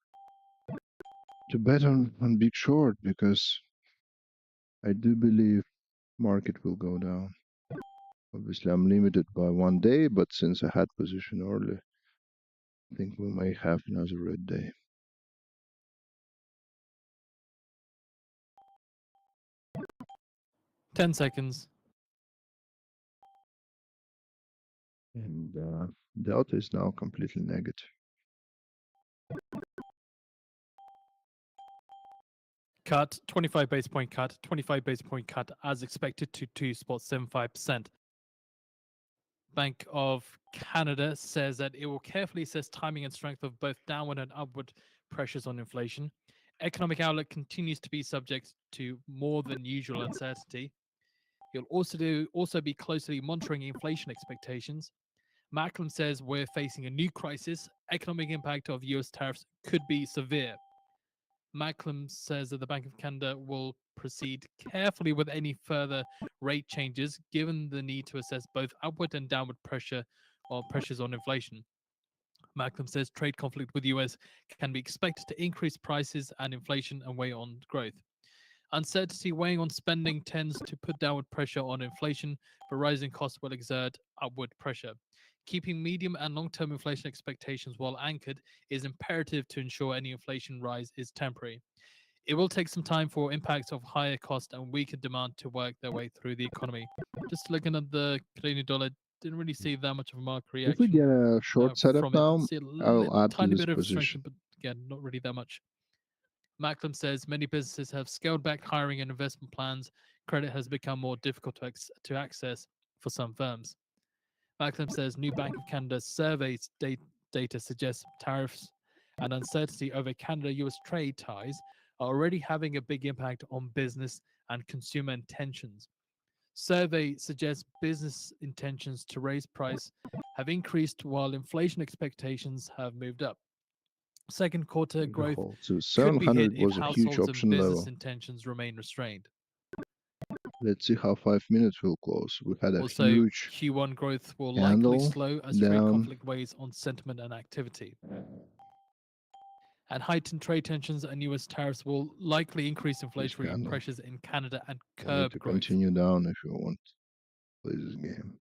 bet on Big Short, because I do believe market will go down. Obviously, I'm limited by 1 day, but since I had position early, I think we may have another red day. seconds. And delta is now completely negative. Cut, 25 base point cut, 25 base point cut as expected to 2.75%. Bank of Canada says that it will carefully assess timing and strength of both downward and upward pressures on inflation. Economic outlook continues to be subject to more than usual uncertainty. He'll also be closely monitoring inflation expectations. Macklem says we're facing a new crisis. Economic impact of US tariffs could be severe. Macklem says that the Bank of Canada will proceed carefully with any further rate changes, given the need to assess both upward and downward pressures on inflation. Macklem says trade conflict with the US can be expected to increase prices and inflation and weigh on growth. Uncertainty weighing on spending tends to put downward pressure on inflation, but rising costs will exert upward pressure. Keeping medium and long-term inflation expectations well anchored is imperative to ensure any inflation rise is temporary. It will take some time for impacts of higher cost and weaker demand to work their way through the economy. Just looking at the Canadian dollar, didn't really see that much of a market If we reaction get a short setup from it. now, See I'll add to tiny this bit of strength, position. but again, not really that much. Macklem says many businesses have scaled back hiring and investment plans. Credit has become more difficult to access for some firms. Macklem says new Bank of Canada surveys data suggests tariffs and uncertainty over Canada-US trade ties are already having a big impact on business and consumer intentions. Survey suggests business intentions to raise price have increased while inflation expectations have moved up. Second quarter The growth whole. So could be hit 700 if was a huge households and option business level. intentions remain restrained. Let's see how 5 minutes will close. We had a Also, huge Q1 growth will likely candle slow as trade down. conflict weighs on sentiment and activity. And heightened trade tensions and US tariffs will likely increase inflationary pressures in Canada and You need curb to growth. continue down if you want to play this game.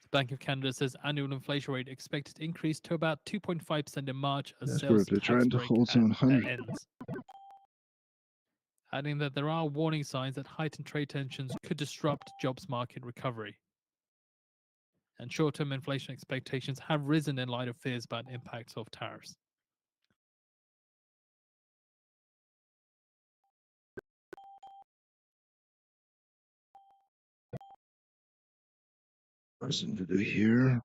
The Bank of Canada says annual inflation rate expected to increase to about 2.5% in March as sales Desperately tax trying to break hold 700. ends. Adding that there are warning signs that heightened trade tensions could disrupt jobs market recovery. And short-term inflation expectations have risen in light of fears about impacts of tariffs. Nothing to do here.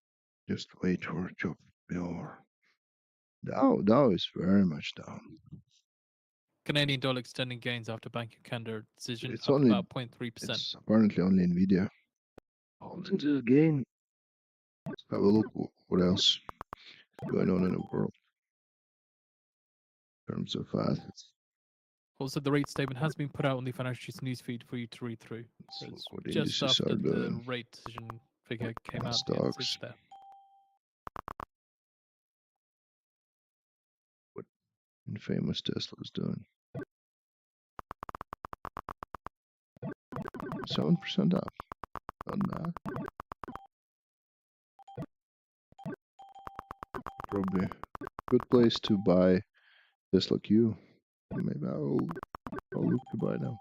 Just wait for job bill. Dow is very much down. Canadian dollar extending gains after Bank of Canada decision It's up only about 0.3%. It's apparently only Nvidia. Holding the gain. Let's have a look what else is going on in the world in terms of assets. Also, the rate statement has been put out on the financial newsfeed for you to read through. Let's look It's what just indices after are the doing. rate decision figure came out. It's Stocks. there. What infamous Tesla's doing. 7% up. Not bad. Probably good place to buy Tesla Q. Maybe I'll look to buy now.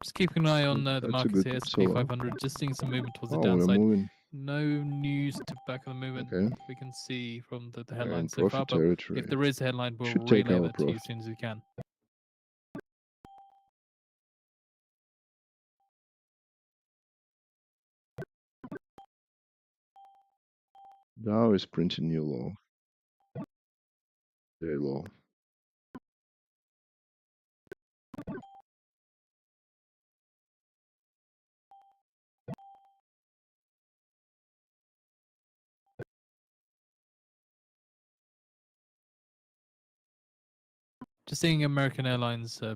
Just keeping an eye on the That's a markets good here, S&P sell-off. 500, just seeing some movement towards the Oh, we're downside. moving. No news to back of the movement Okay. we can see from the We're in headline so far, profit but territory. if there is a headline, we'll Should take relay our that to you profit. as soon as we can. Dow is printing new low. Very low. Just seeing American Airlines, so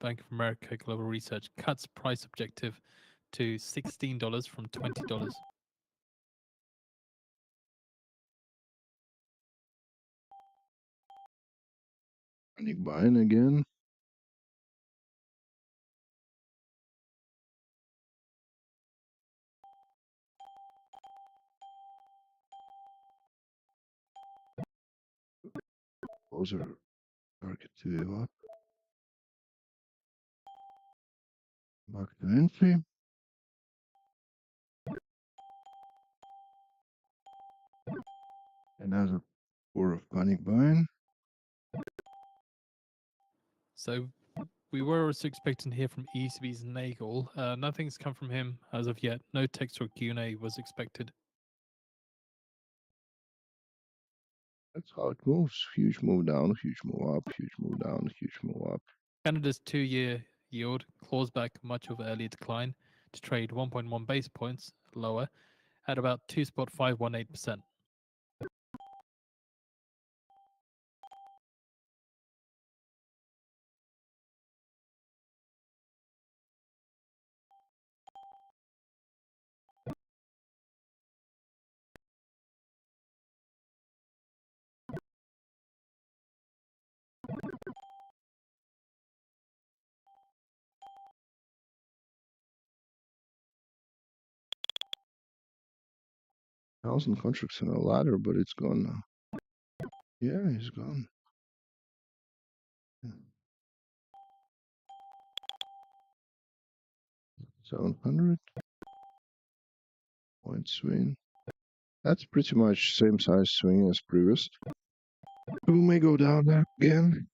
Bank of America Global Research cuts price objective to $16 from $20. Panic buying again. Closer target to go up. Back to entry. Another pour of panic buying. So we were also expecting to hear from ECB's Nagel. Nothing's come from him as of yet. No text or Q&A was expected. That's how it moves. Huge move down, huge move up, huge move down, huge move up. Canada's 2-year yield claws back much of earlier decline to trade 1.1 base points lower at about 2.518%. Thousand contracts in a ladder, but it's gone now. Yeah, he's gone. Yeah. 700 point swing. That's pretty much same size swing as previous. We may go down there again.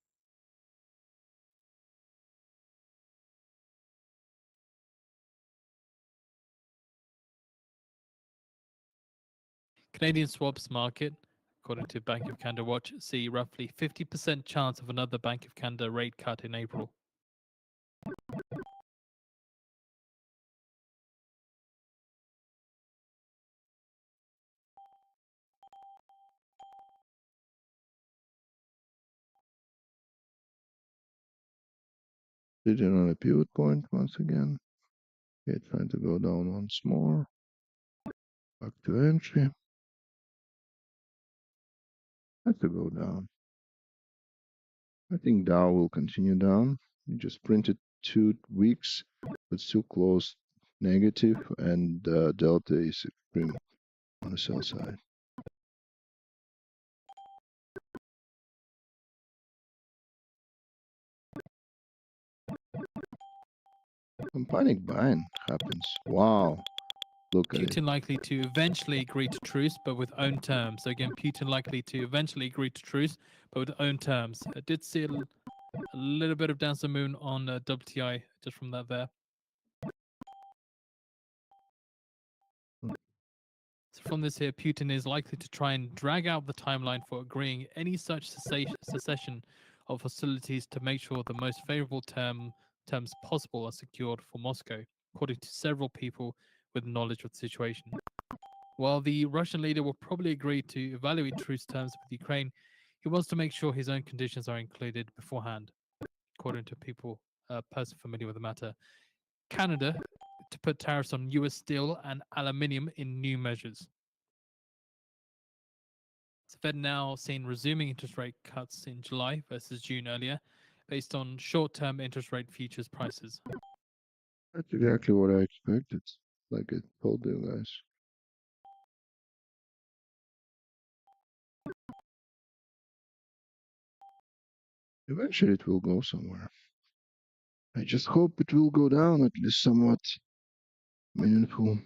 Canadian swaps market, according to Bank of Canada Watch, see roughly 50% chance of another Bank of Canada rate cut in April. Sitting on a pivot point once again. Okay, trying to go down once more. Back to entry. Has to go down. I think Dow will continue down. We just printed 2 weeks, but still closed negative, and Delta is extreme on the sell side. Some panic buying happens. Wow, look at it. Putin likely to eventually agree to truce, but with own terms. So again, Putin likely to eventually agree to truce, but with own terms. I did see a little bit of downside moon on WTI just from that there. So from this here, Putin is likely to try and drag out the timeline for agreeing any such cessation of hostilities to make sure the most favorable terms possible are secured for Moscow, according to several people with knowledge of the situation. While the Russian leader will probably agree to evaluate truce terms with Ukraine, he wants to make sure his own conditions are included beforehand, according to people, person familiar with the matter. Canada to put tariffs on US steel and aluminium in new measures. So Fed now seen resuming interest rate cuts in July versus June earlier, based on short-term interest rate futures prices. That's exactly what I expected. Like I told you guys. Eventually it will go somewhere. I just hope it will go down at least somewhat meaningful.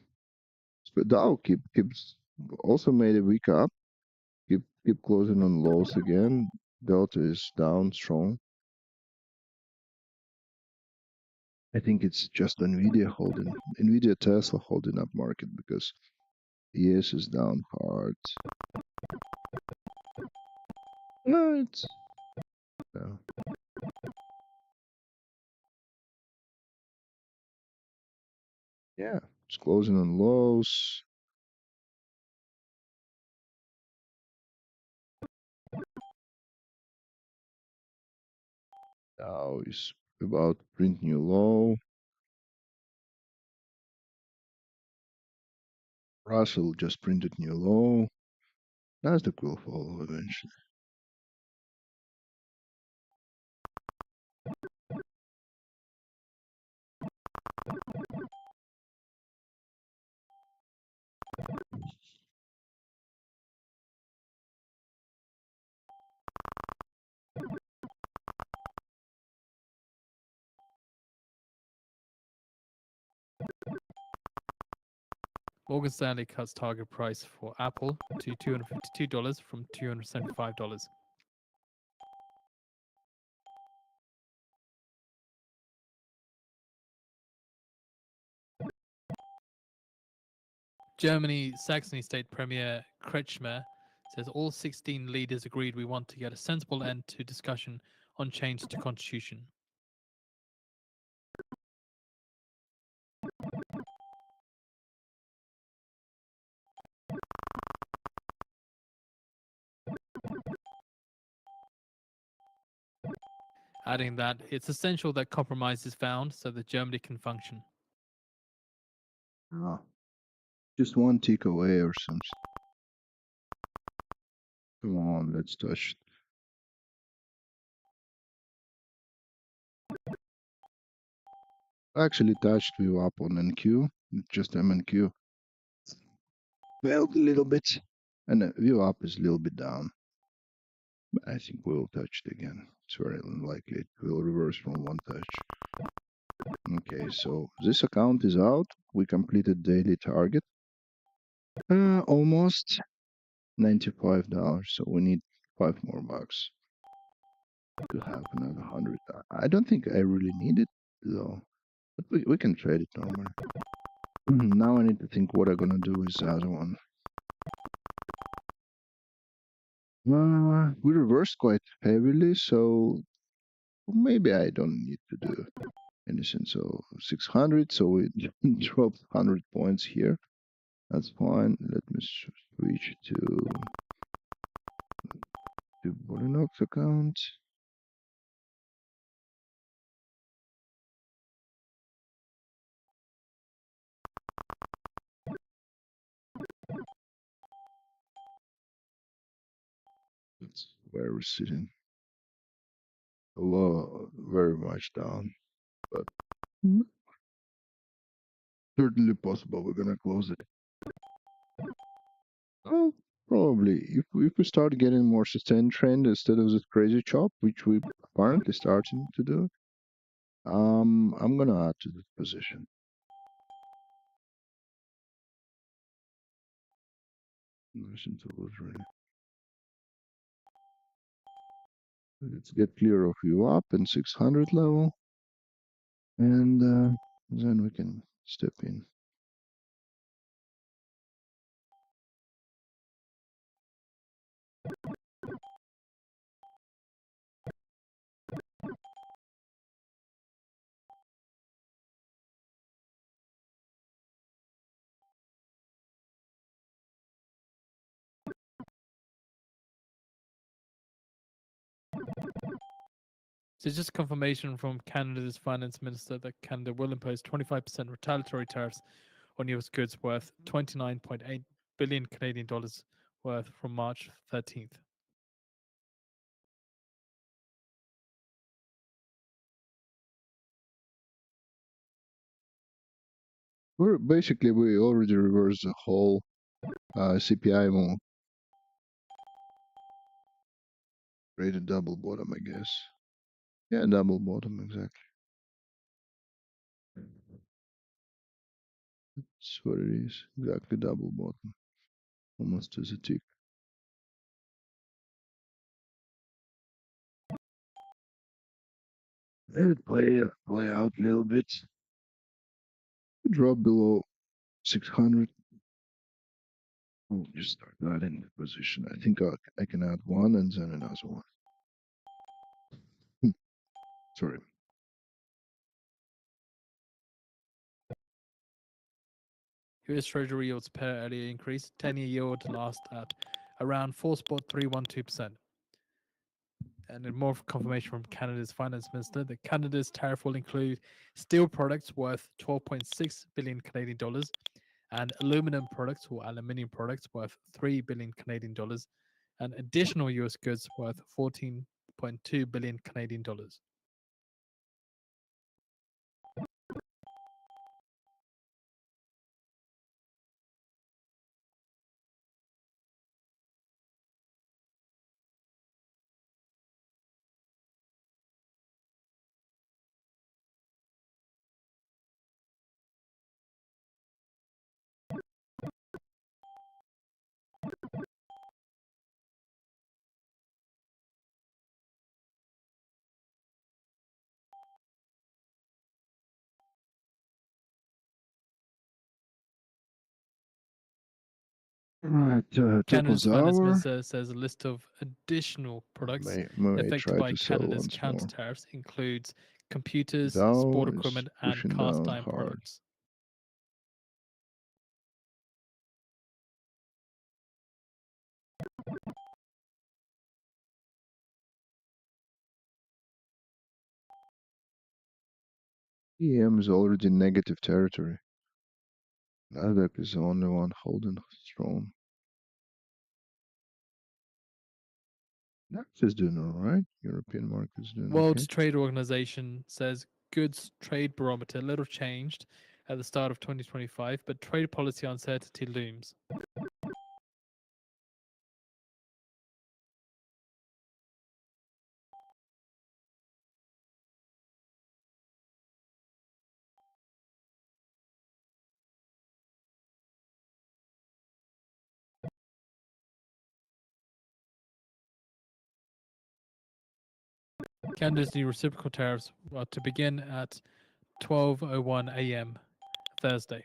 But Dow keeps also made a week up. Keep closing on lows again. Delta is down strong. I think it's just Nvidia Tesla holding up market because ES is down hard. Right. Yeah. Yeah. It's closing on lows. Dow is about to print new low. Russell just printed new low. Nasdaq will follow eventually. Morgan Stanley cuts target price for Apple to $252 from $275. Germany, Saxony State Premier Kretschmer says all 16 leaders agreed we want to get a sensible end to discussion on change to constitution. Adding that it's essential that compromise is found so that Germany can function. Ah, just one tick away or something. Come on, let's touch. I actually touched view up on NQ, just MNQ. Failed a little bit, and view up is a little bit down. But I think we'll touch it again. It's very unlikely it will reverse from one touch. Okay, so this account is out. We completed daily target. Almost $95. So we need $5 more to have another 100. I don't think I really need it though, but we can trade it normally. Now I need to think what I'm gonna do with the other one. We reversed quite heavily, so maybe I don't need to do anything. So 600, so we dropped 100 points here. That's fine. Let me switch to Bolinox account. That's where we're sitting. Low, very much down, but certainly possible we're gonna close it. Oh, probably. If we start getting more sustained trend instead of this crazy chop, which we apparently starting to do, I'm gonna add to this position. Nothing to lose really. Let's get clear of you up in 600 level, and then we can step in. So it's just confirmation from Canada's finance minister that Canada will impose 25% retaliatory tariffs on US goods worth 29.8 billion Canadian dollars worth from March 13th. We already reversed the whole CPI move. Created double bottom, I guess. Yeah, double bottom, exactly. That's what it is. Exactly double bottom. Almost as a tick. Let it play out a little bit. Drop below 600. I'll just start that in the position. I think I can add one and then another one. Sorry. US Treasury yields per earlier increase, 10-year yield last at around 4.312%. And in more confirmation from Canada's finance minister, that Canada's tariff will include steel products worth 12.6 billion Canadian dollars and aluminum products or aluminium products worth 3 billion Canadian dollars and additional US goods worth 14.2 billion Canadian dollars. Right, Canada's finance Quantower. minister says a list of additional products May affected try by to sell Canada's once counter more. tariffs includes computers, Dow sport is equipment, and pushing cast down iron hard. products. EM is already in negative territory. Nasdaq is the only one holding strong. NAX is doing all right. European market's doing World okay. Trade Organization says goods trade barometer little changed at the start of 2025, but trade policy uncertainty looms. Canada's new reciprocal tariffs are to begin at 12:01 a.m. Thursday.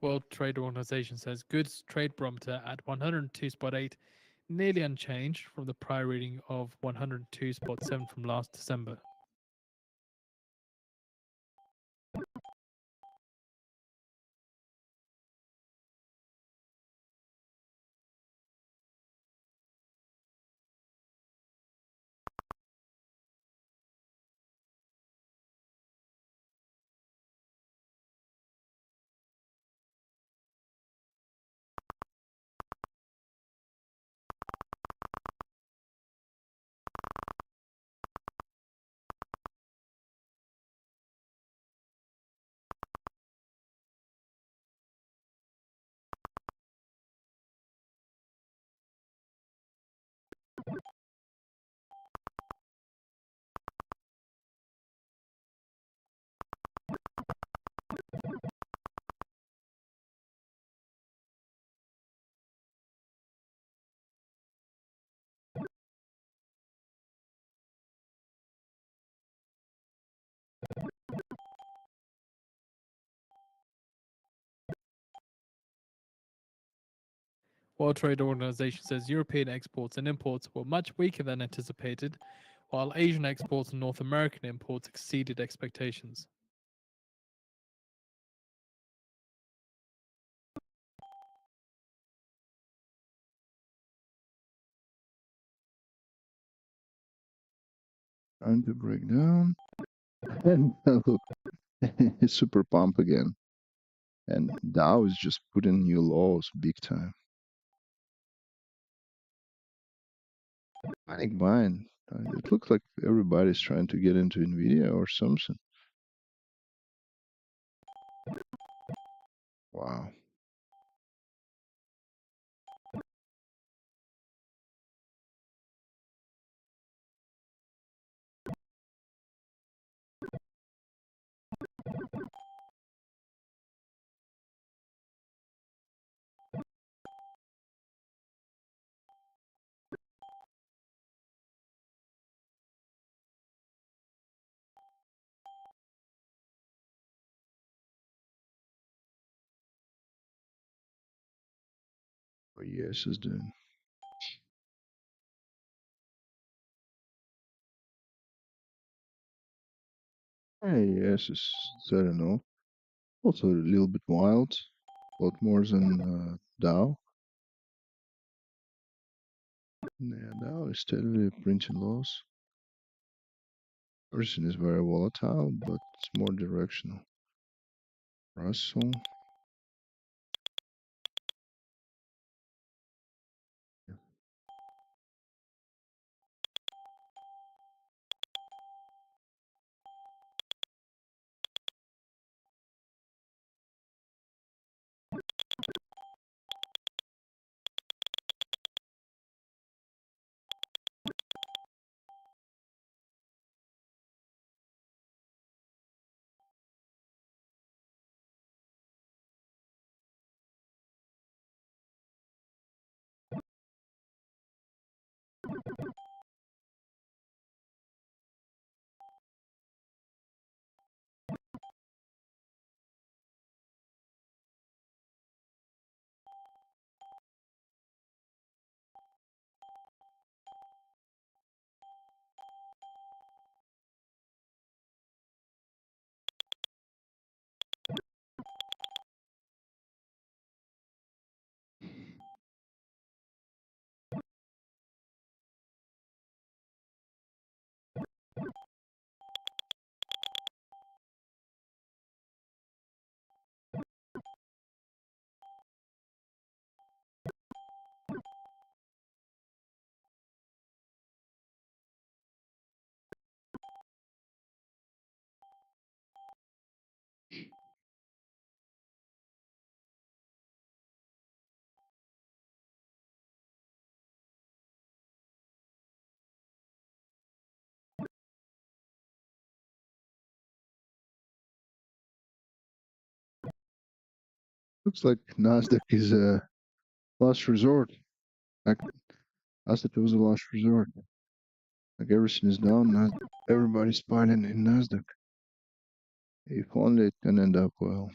World Trade Organization says goods trade barometer at 102.8, nearly unchanged from the prior reading of 102.7 from last December. World Trade Organization says European exports and imports were much weaker than anticipated, while Asian exports and North American imports exceeded expectations. Trying to break down. And look, it's super pump again. And Dow is just putting new lows big time. Panic buying. It looks like everybody's trying to get into Nvidia or something. Wow. what ES is doing. Hey, ES is, I don't know, also a little bit wild, a lot more than DAO. Yeah, DAO is steadily printing loss. Everything is very volatile, but it's more directional. Russell. Looks like Nasdaq is a last resort. Like, Nasdaq was a last resort. Like everything is down, everybody's buying in Nasdaq. If only it can end up well.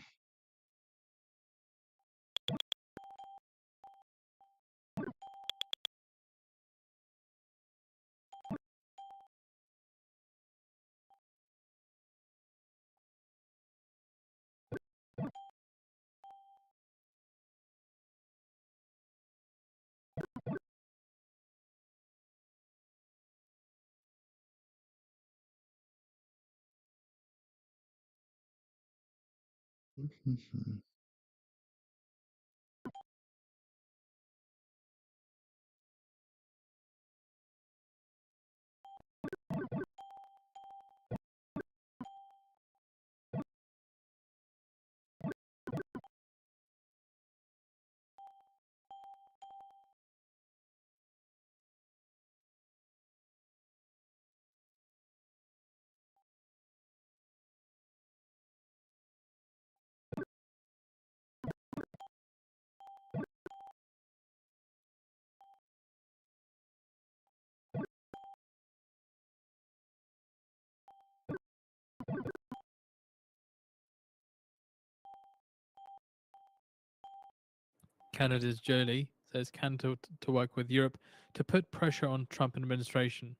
Canada's Jolie says Canada to work with Europe to put pressure on Trump administration.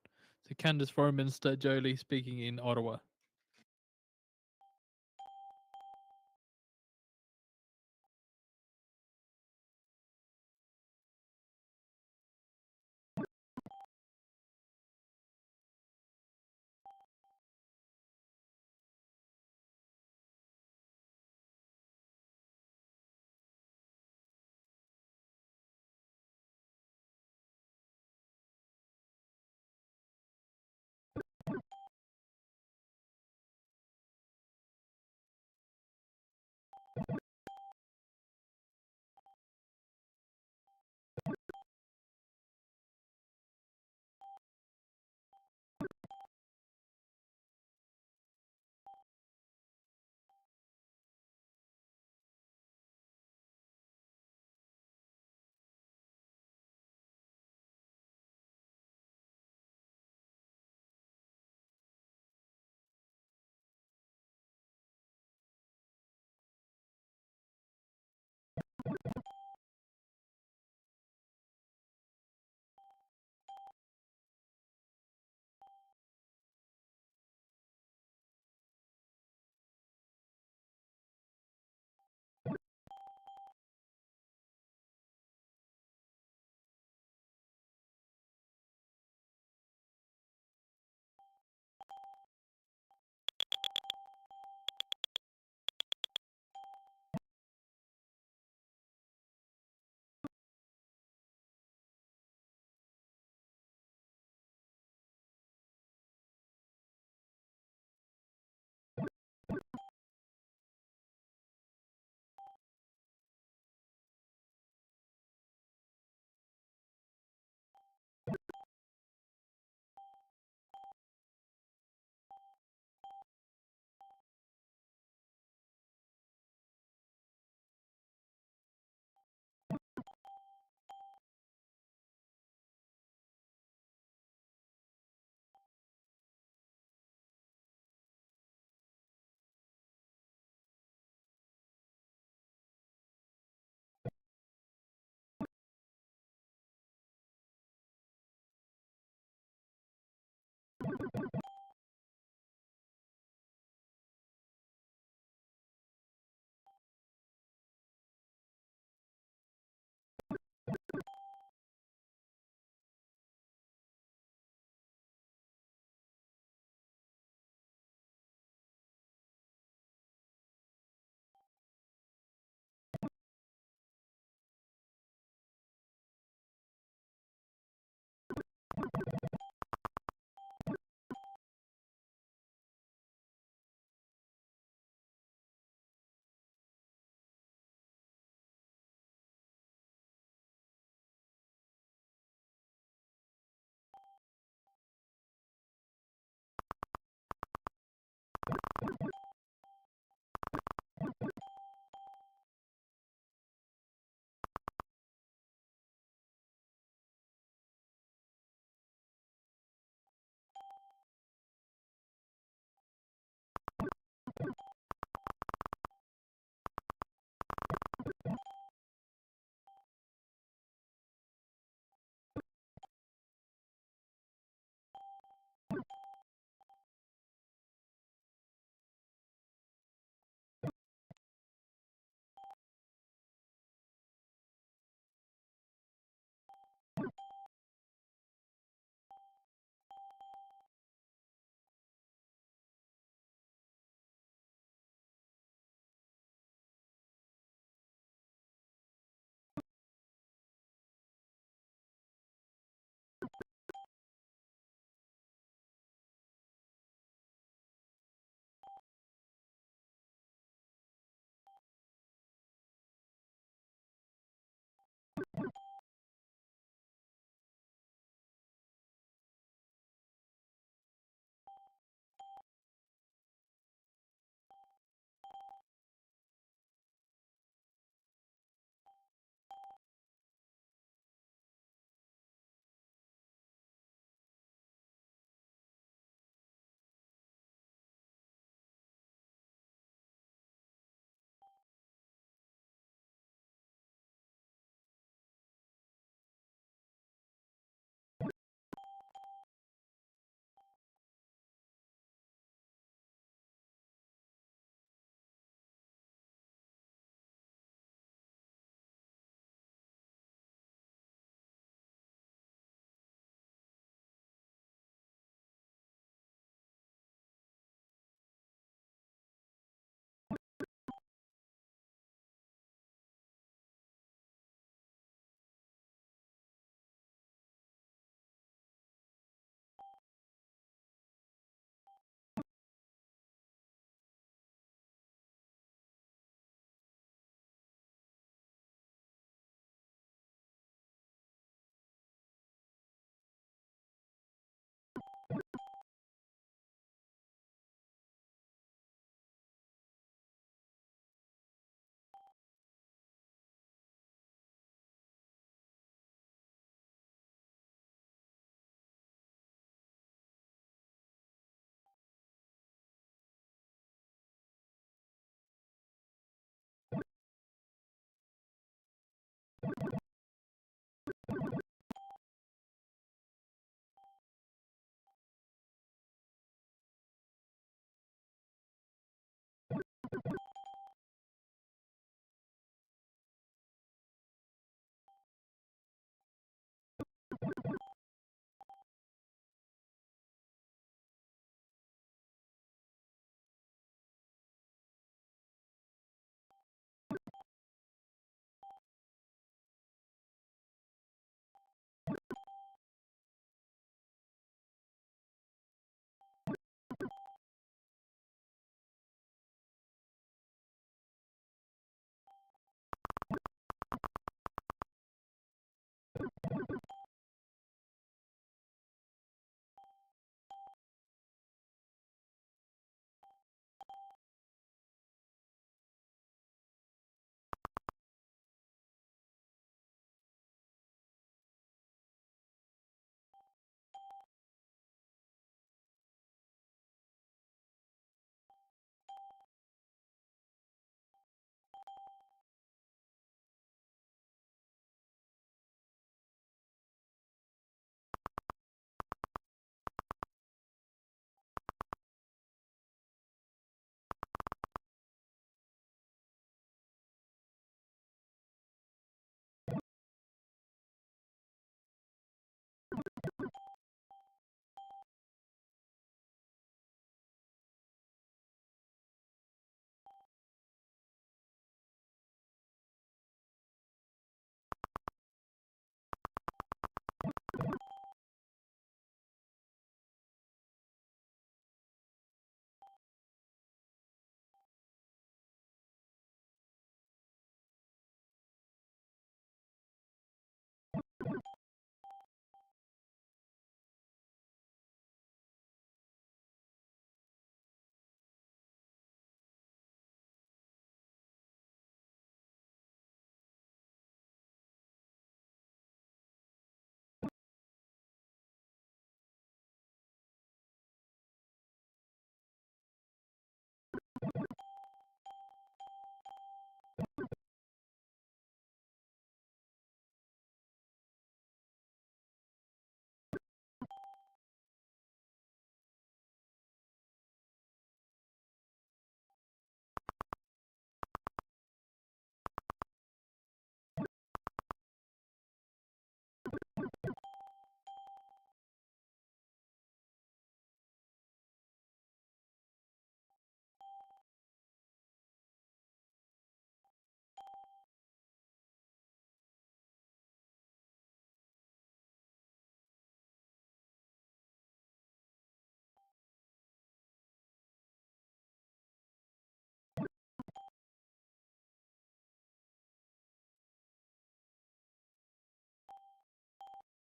So Canada's Foreign Minister Jolie speaking in Ottawa.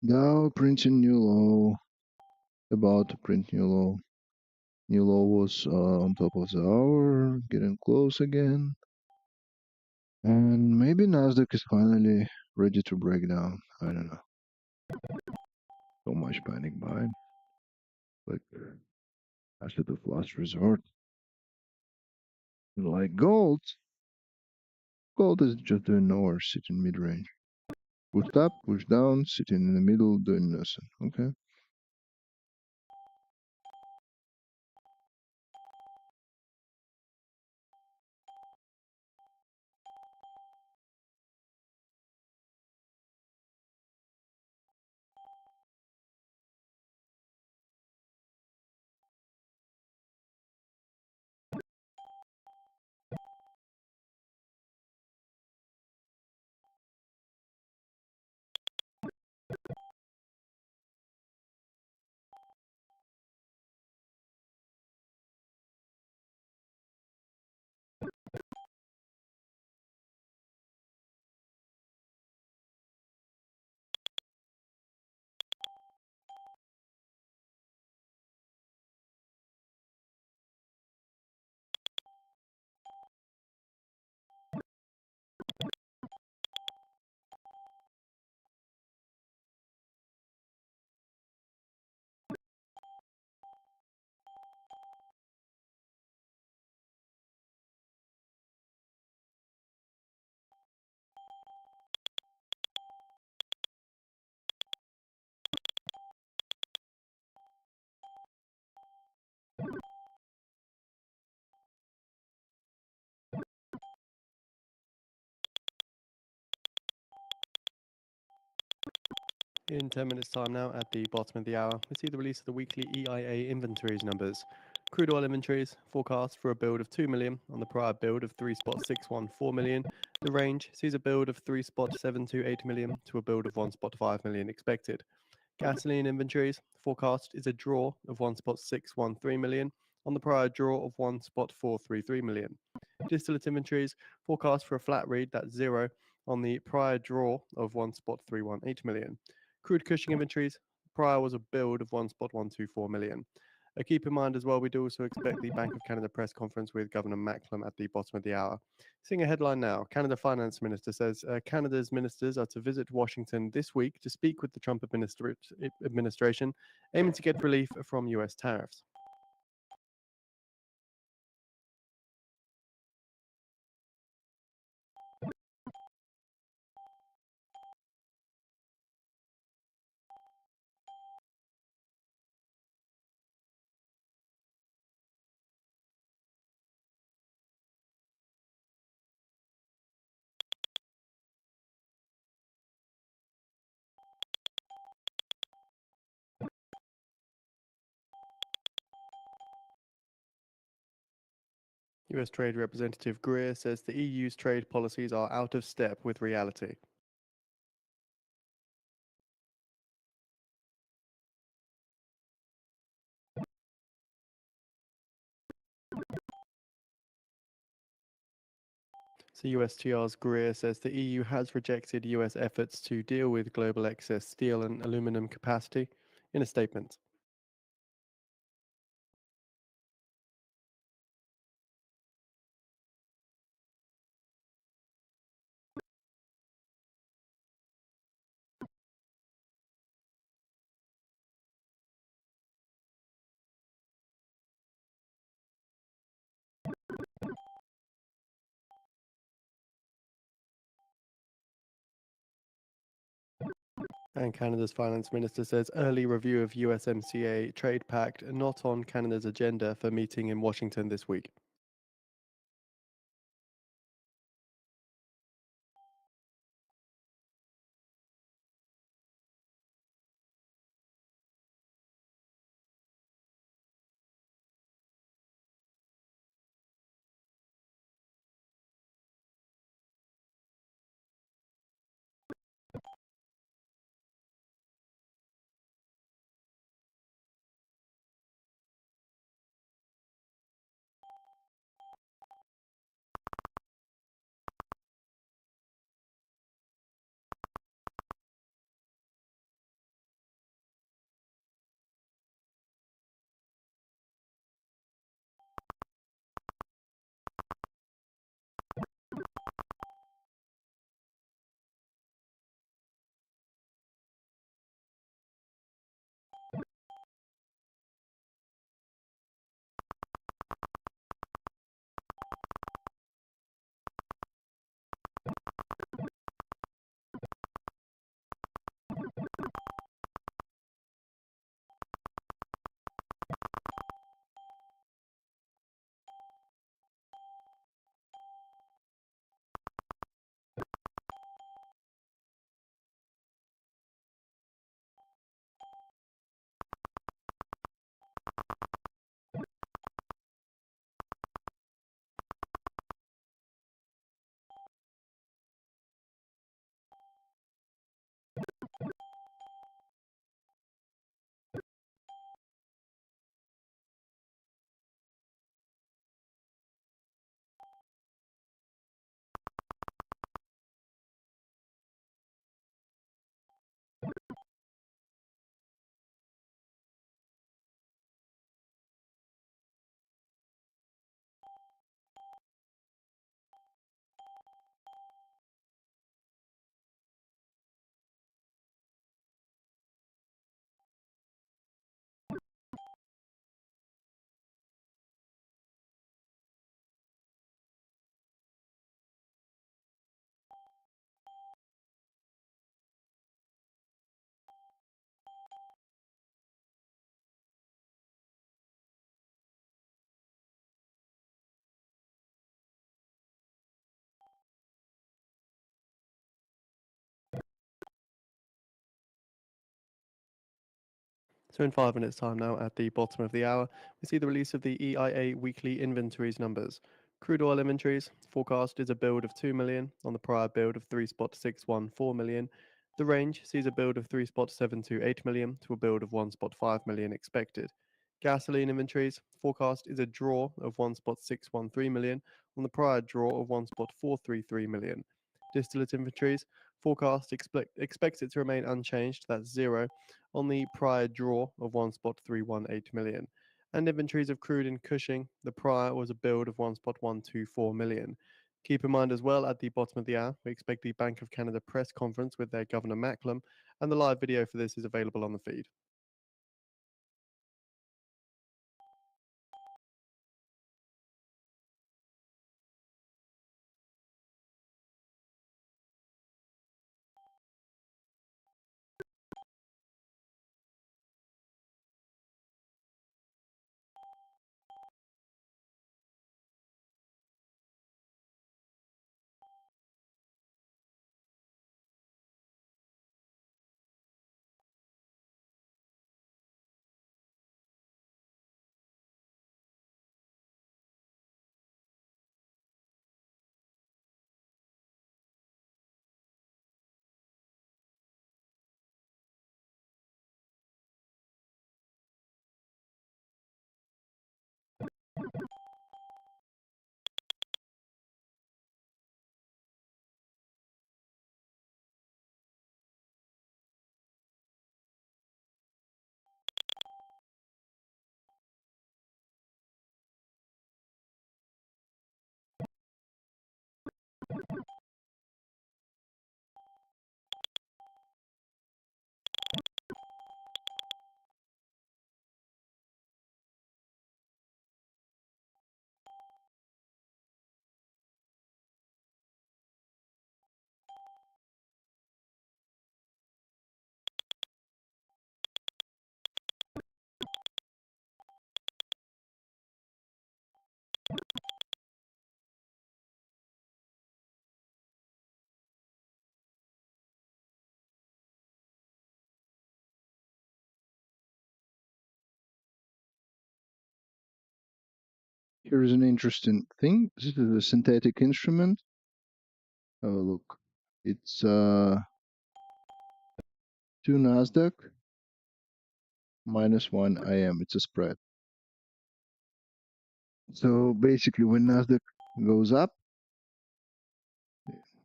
Dow printing new low. About to print new low. New low was on top of the hour, getting close again. And maybe Nasdaq is finally ready to break down. I don't know. So much panic buying. Like asset of last resort. Like gold. Gold is just doing nowhere, sitting mid range. Push up, push down, sitting in the middle, doing nothing. Okay. In 10 minutes time now, at the bottom of the hour, we see the release of the weekly EIA inventories numbers. Crude oil inventories forecast for a build of 2 million on the prior build of 3.614 million. The range sees a build of 3.728 million to a build of 1.5 million expected. Gasoline inventories forecast is a draw of 1.613 million on the prior draw of 1.433 million. Distillate inventories forecast for a flat read, that's 0, on the prior draw of 1.318 million. Crude Cushing inventories prior was a build of 1.124 million. Keep in mind as well, we do also expect the Bank of Canada press conference with Governor Macklem at the bottom of the hour. Seeing a headline now, Canada Finance Minister says Canada's ministers are to visit Washington this week to speak with the Trump administration, aiming to get relief from US tariffs. US Trade Representative Greer says the EU's trade policies are out of step with reality. So USTR's Greer says the EU has rejected US efforts to deal with global excess steel and aluminum capacity in a statement. And Canada's finance minister says early review of USMCA trade pact not on Canada's agenda for meeting in Washington this week. So in 5 minutes time now at the bottom of the hour, we see the release of the EIA weekly inventories numbers. Crude oil inventories forecast is a build of 2 million on the prior build of 3.614 million. The range sees a build of 3.728 million to a build of 1.5 million expected. Gasoline inventories forecast is a draw of 1.613 million on the prior draw of 1.433 million. Distillate inventories forecast expects it to remain unchanged, that's 0, on the prior draw of 1.318 million. And inventories of crude in Cushing, the prior was a build of 1.124 million. Keep in mind as well, at the bottom of the hour, we expect the Bank of Canada press conference with their Governor Macklem, and the live video for this is available on the feed. Here's an interesting thing. This is a synthetic instrument. Oh, look. It's 2 nasdaq minus 1 IM. It's a spread. So basically, when nasdaq goes up,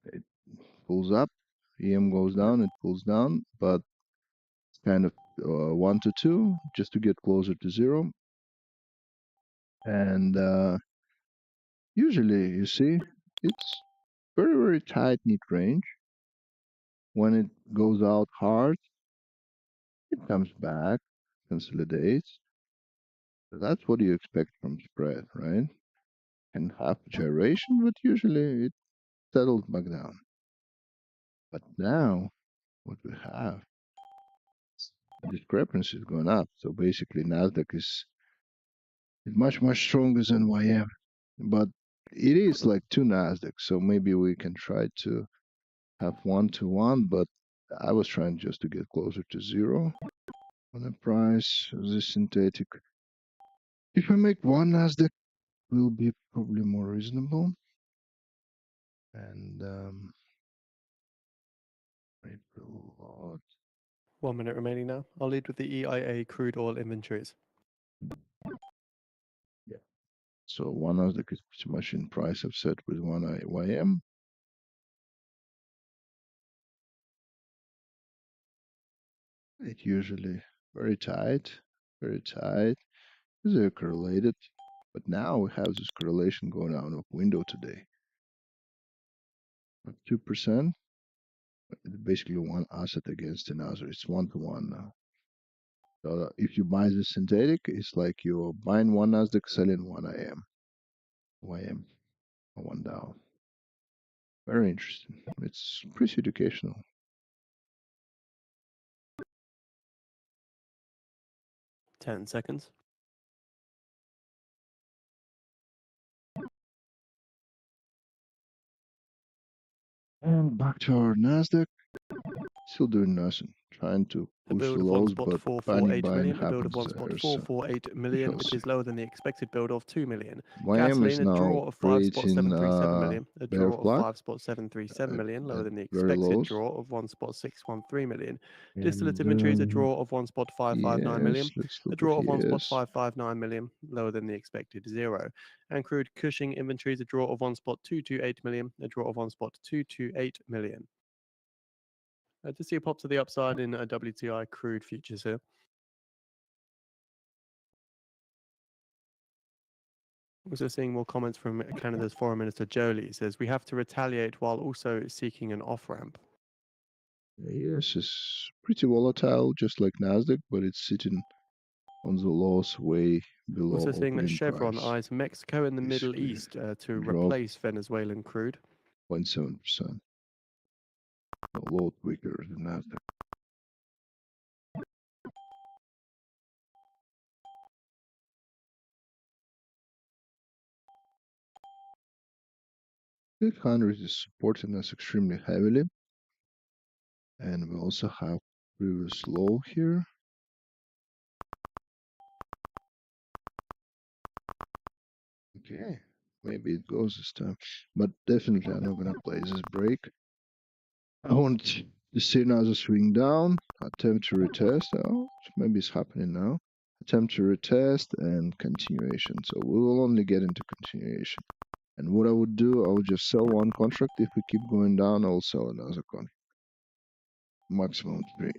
it pulls up. EM goes down, it pulls down, but it's kind of 1 to 2 just to get closer to 0. And usually, you see, it's very, very tight, neat range. When it goes out hard, it comes back, consolidates. So that's what you expect from spread, right? Can have gyration, but usually it settles back down. But now, what we have, discrepancy is going up. So basically, Nasdaq is much, much stronger than YM. But it is like 2 Nasdaq, so maybe we can try to have 1 to 1, but I was trying just to get closer to 0 on the price of this synthetic. If I make 1 Nasdaq, will be probably more reasonable. And April lot. 1 minute remaining now. I'll lead with the EIA crude oil inventories. Yeah. So 1 Nasdaq is pretty much in price offset with 1 YM. It usually very tight, very tight. They're correlated. But now we have this correlation going out of window today. 2%. Basically one asset against another. It's 1 to 1 now. So if you buy the synthetic, it's like you're buying 1 Nasdaq, selling 1 IM. YM, 1 down. Very interesting. It's pretty educational. Ten seconds. And back to our Nasdaq. Still doing nothing. trying to A push build the of lows, but panic 1.448 buying million, a build of happens there. So 1.448 we million, shall which see. is lower than the expected build of 2 million. Miami is Gasoline, a now draw of creating 5.737 million, a bear draw of flag 5.737 million, lower at than the very expected lows. draw of 1.613 million. Distillate And inventories, a draw of 1.559 million, yes, let's a look at draw of yes. 1.559 million, lower than the expected 0. And crude Cushing inventories, a draw of 1.228 million, a draw of 1.228 million. To see a pop to the upside in WTI crude futures here. Also seeing more comments from Canada's Foreign Minister Joly. Says we have to retaliate while also seeking an off-ramp. Yes, it's pretty volatile, just like Nasdaq, but it's sitting on the lows way below Also seeing that opening Chevron price. eyes Mexico and the Middle Basically, East to drop replace Venezuelan crude. 0.7%. A lot quicker than Nasdaq. $600 is supporting us extremely heavily. And we also have previous low here. Okay, maybe it goes this time, but definitely I'm not gonna play this break. I want to see another swing down, attempt to retest. Oh, maybe it's happening now. Attempt to retest and continuation. So we will only get into continuation. And what I would do, I would just sell one contract. If we keep going down, I'll sell another contract. Maximum 3.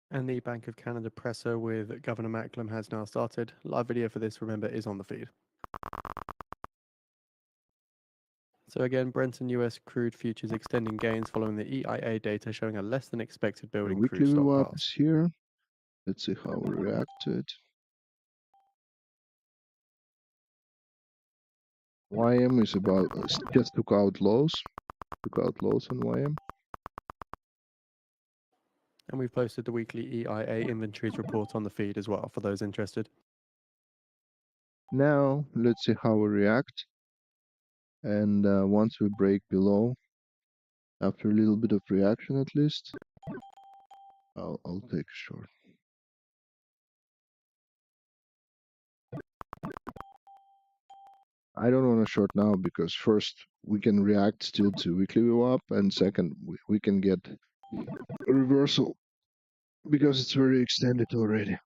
And the Bank of Canada presser with Governor Macklem has now started. Live video for this, remember, is on the feed. So again, Brent and US crude futures extending gains following the EIA data showing a less than expected build The in weekly crude VWAP stockpiles. is here. Let's see how we react to it. YM is about just took out lows on YM. And we've posted the weekly EIA inventories report on the feed as well for those interested. Now let's see how we react. And once we break below, after a little bit of reaction at least, I'll take a short. I don't want to short now because first we can react still to weekly VWAP, and second we can get a reversal because it's very extended already.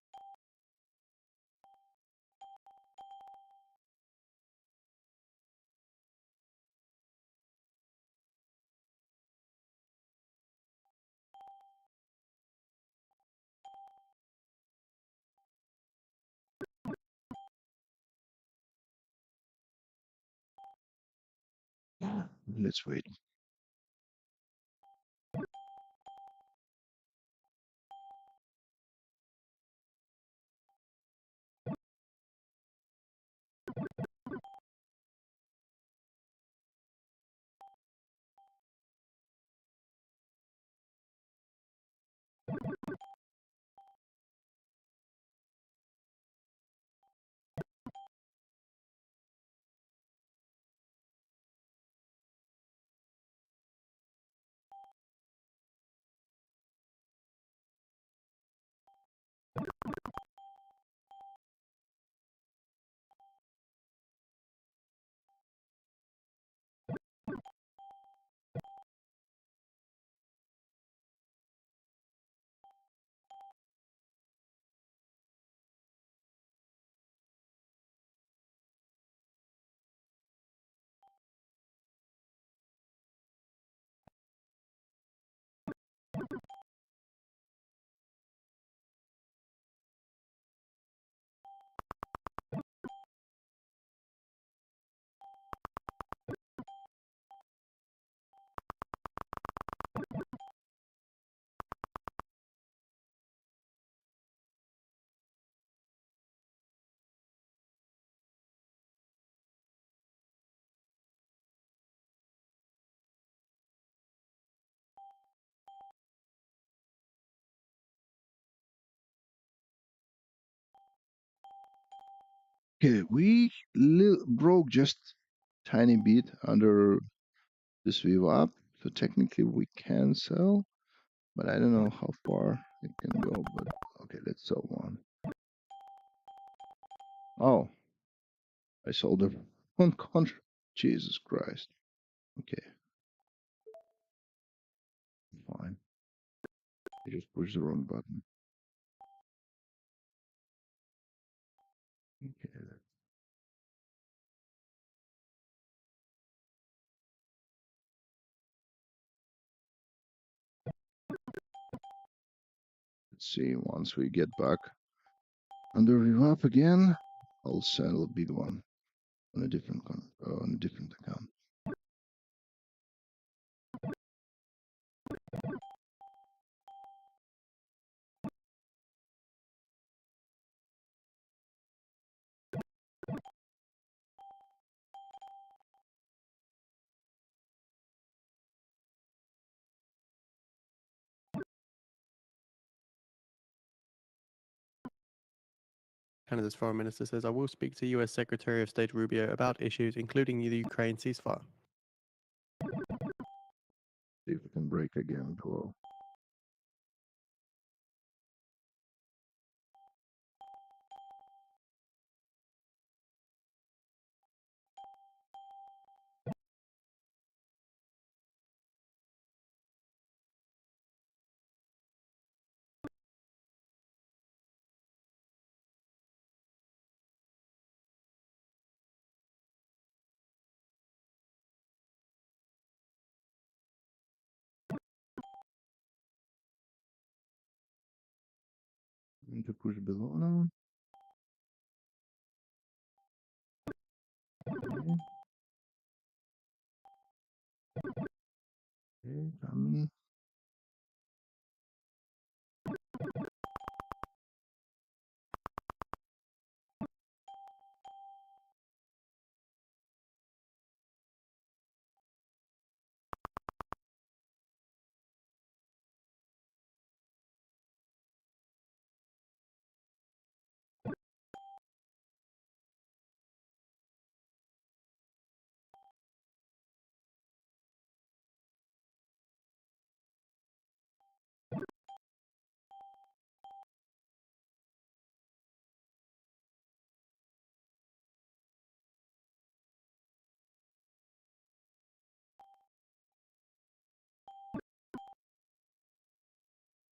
Let's wait. Okay, we broke just tiny bit under this VWAP, so technically we can sell, but I don't know how far it can go. But okay, let's sell one. Oh, I sold a one contract. Jesus Christ. Okay, fine. I just pushed the wrong button. Okay, let's see. Once we get back under VWAP again, I'll sell a big one on a different account. Canada's foreign minister says, I will speak to US Secretary of State Rubio about issues, including the Ukraine ceasefire. See if we can break again below. Need to push below now. Okay. Okay, coming.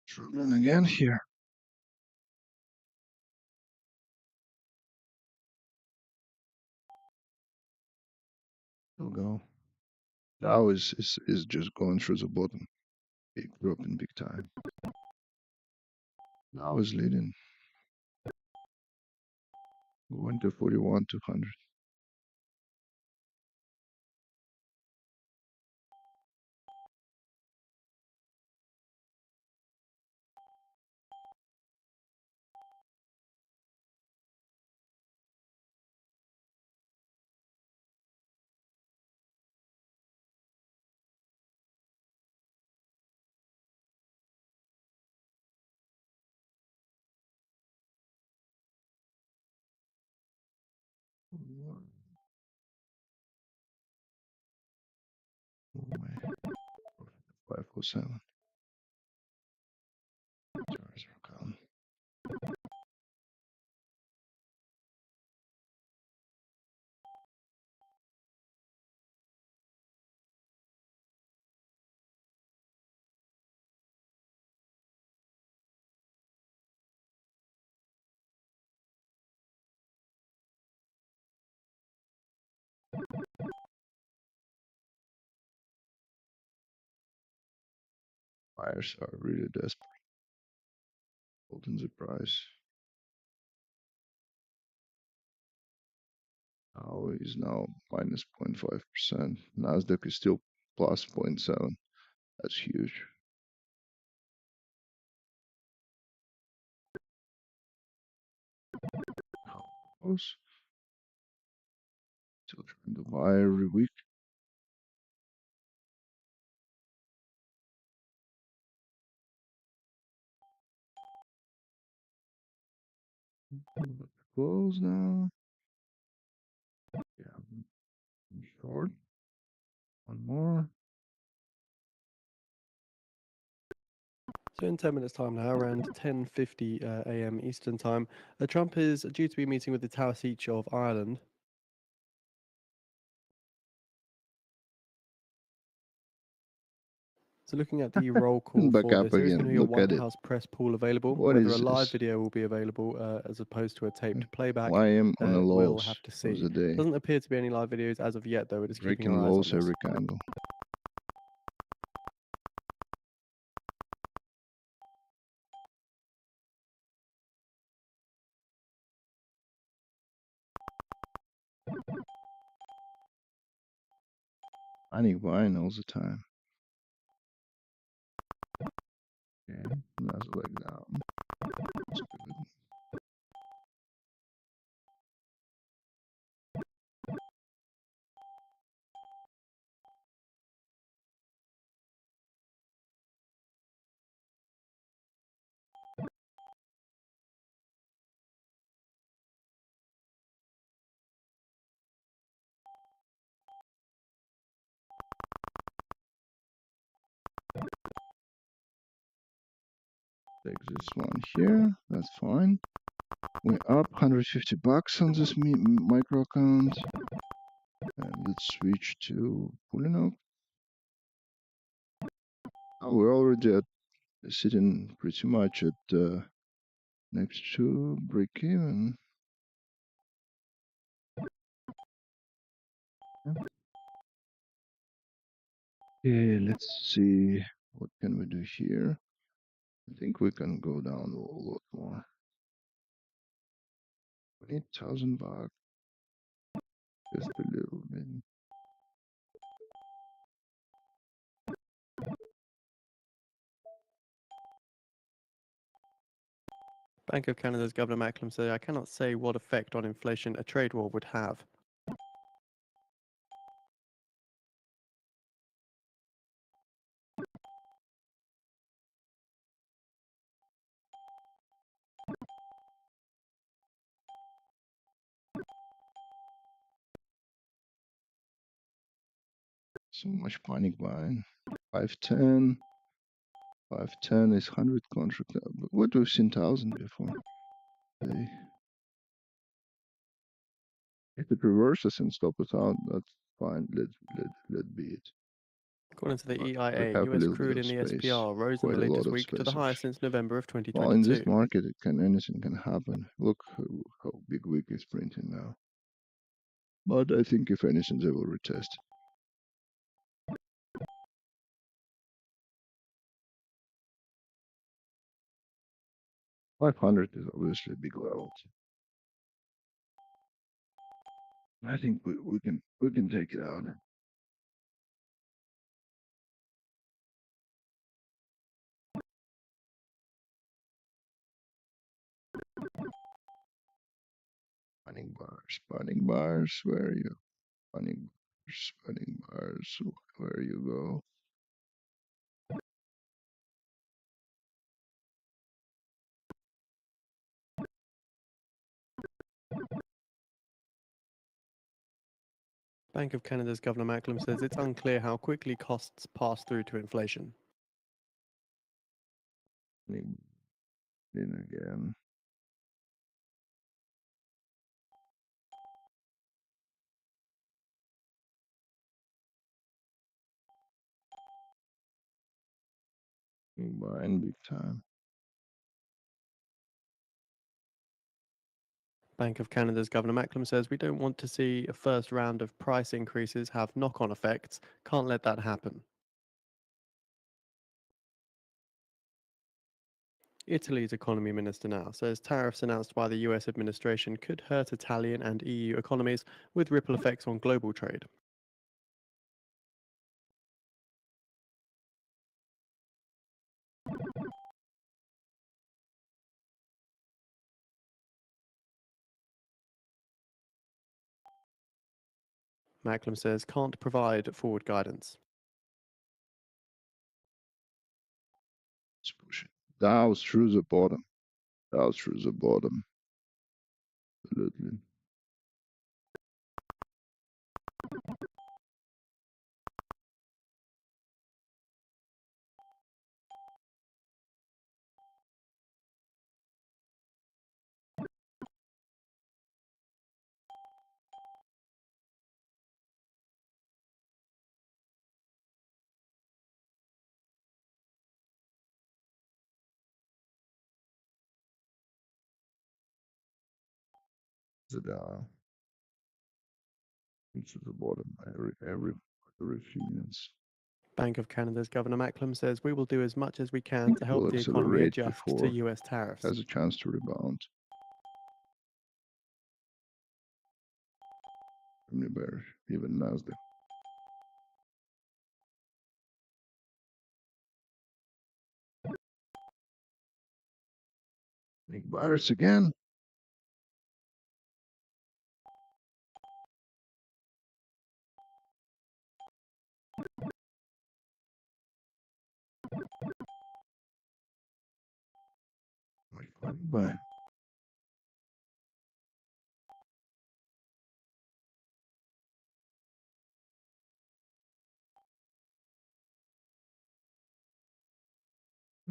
Struggling again here. Still go. Dow is just going through the bottom. Big drop in big time. Now is leading. We went to 41 200. Oh my. 507. Charts are calm. Buyers are really desperate. Holding the price. Dow is now minus 0.5%. Nasdaq is still plus 0.7. That's huge. Close. Still trying to buy every week. Close now. short. One more. So in 10 minutes time now, around 10:50 a.m. Eastern time, Trump is due to be meeting with the Taoiseach of Ireland. So looking at the roll call Back for up this, there is going again. to be a Look at White it. House press pool available. What Whether a is live this? video will be available as opposed to a taped playback, YM on the we'll lows have to of see. the day. Doesn't appear to be any live videos as of yet, though. We're just keeping Breaking our eyes on lows this. every candle. Panic buying all the time. Okay, nasdaq down. That's good. Take this one here. That's fine. We're up 150 bucks on this micro account. And let's switch to pulling out. Oh, we're already at sitting pretty much at next to break even. Okay, let's see what can we do here. I think we can go down a lot more. 20,000 bucks, just a little bit. Bank of Canada's Governor Macklem said, "I cannot say what effect on inflation a trade war would have." So much panic buying. 510. 510 is 100 contract. But what we've seen 1,000 before. Okay. If it reverses and stop us out, that's fine. Let be it. According to the But we EIA, have a US little bit crude of in the space. SPR rose in Quite the a lot latest of week to the space. highest since November of Well, in this 2022. market, anything can happen. Look how big wick is printing now. But I think if anything, they will retest. $500 is obviously a big level. I think we can take it out. Spotting bars, where are you? Spotting bars, where you go? Bank of Canada's Governor Macklem says it's unclear how quickly costs pass through to inflation. In again. Buying big time. Bank of Canada's Governor Macklem says, "We don't want to see a first round of price increases have knock-on effects. Can't let that happen." Italy's economy minister now says tariffs announced by the US administration could hurt Italian and EU economies with ripple effects on global trade. Macklem says can't provide forward guidance. Let's push it. Down through the bottom. Down through the bottom. Absolutely. the Dow. It's at the bottom every few minutes. Bank of Canada's Governor Macklem says we will do as much as we can to help Will the economy accelerate adjust to before US tariffs. has a chance to rebound. Bearish, even nasdaq. Big buyers again. Buy.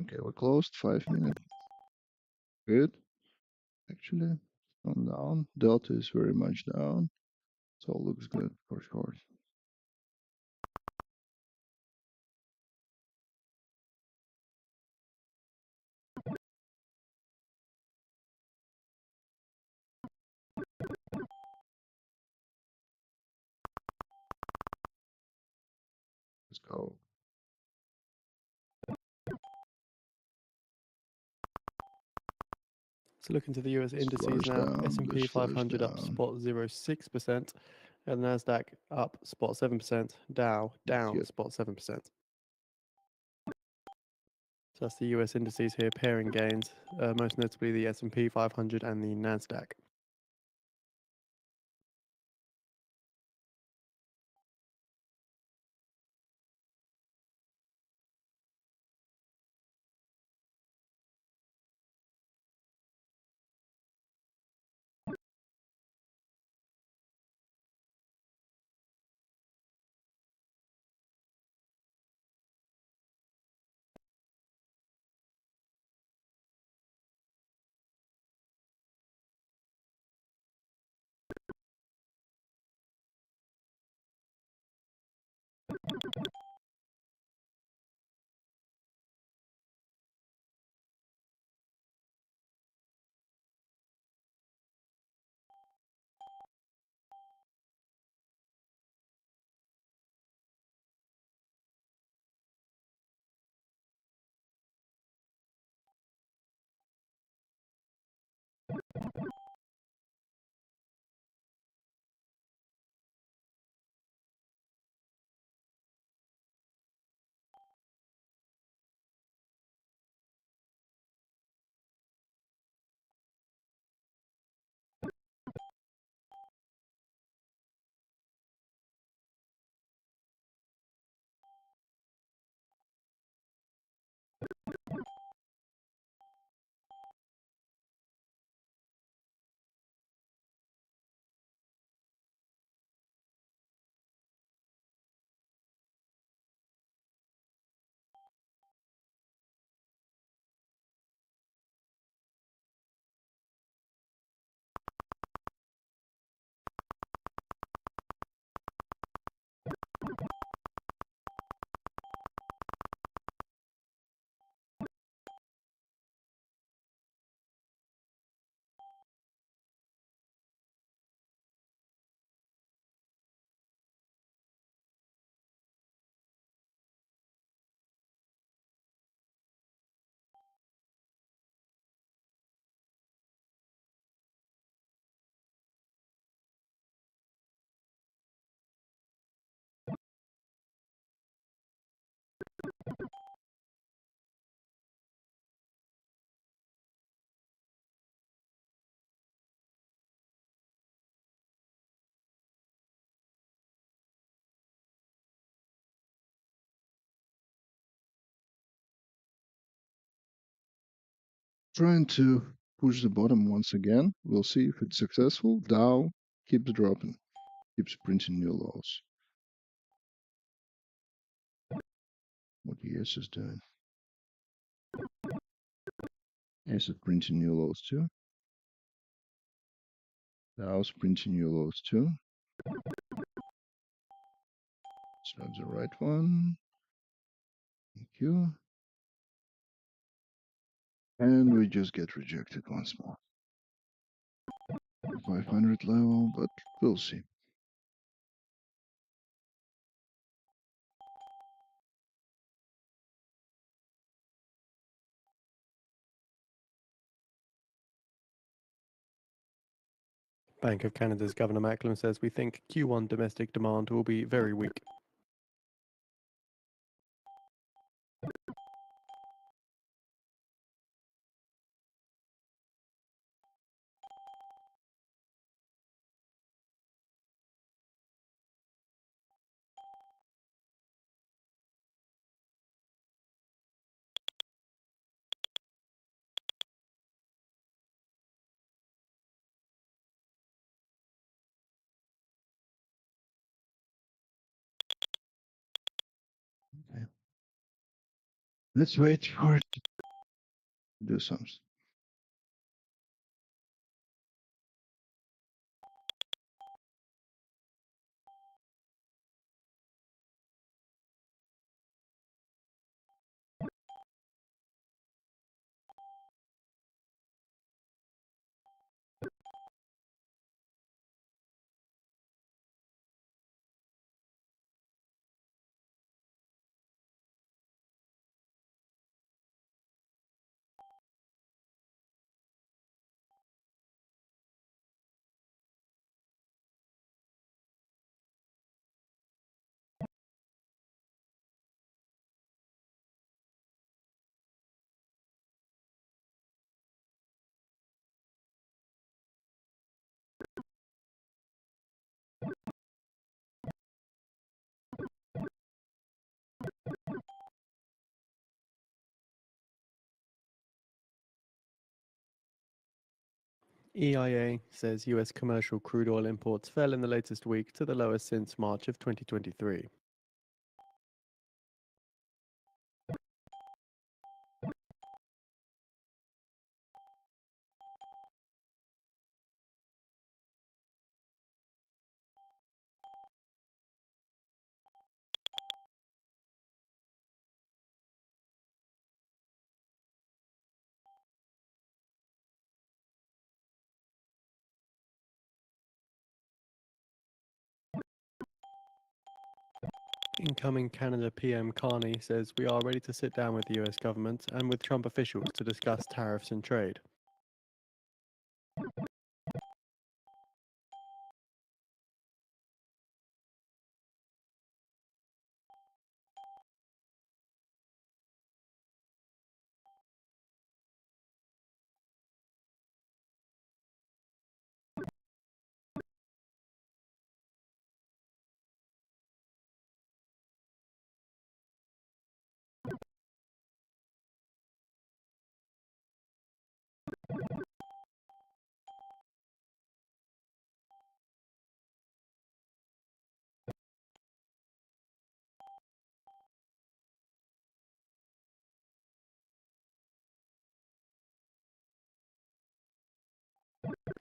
Okay, we're closed. 5 minutes. Good. Actually, it's gone down. Delta is very much down. So it looks good for short. Let's go. So look into the US This indices flutters now. down. S&P This flutters 500 up down. 0.06%, and the Nasdaq up 0.7%. Dow down Yep. 0.7%. So that's the US indices here, pairing gains, most notably the S&P 500 and the Nasdaq. Trying to push the bottom once again. We'll see if it's successful. Dow keeps dropping, keeps printing new lows. What ES is doing? ES is printing new lows too. Dow's printing new lows too. It's not the right one. Thank you. And we just get rejected once more. 500 level, but we'll see. Bank of Canada's Governor Macklem says we think Q1 domestic demand will be very weak. Okay. Let's wait for it to do something. EIA says US commercial crude oil imports fell in the latest week to the lowest since March of 2023. Incoming Canada PM Carney says we are ready to sit down with the US government and with Trump officials to discuss tariffs and trade.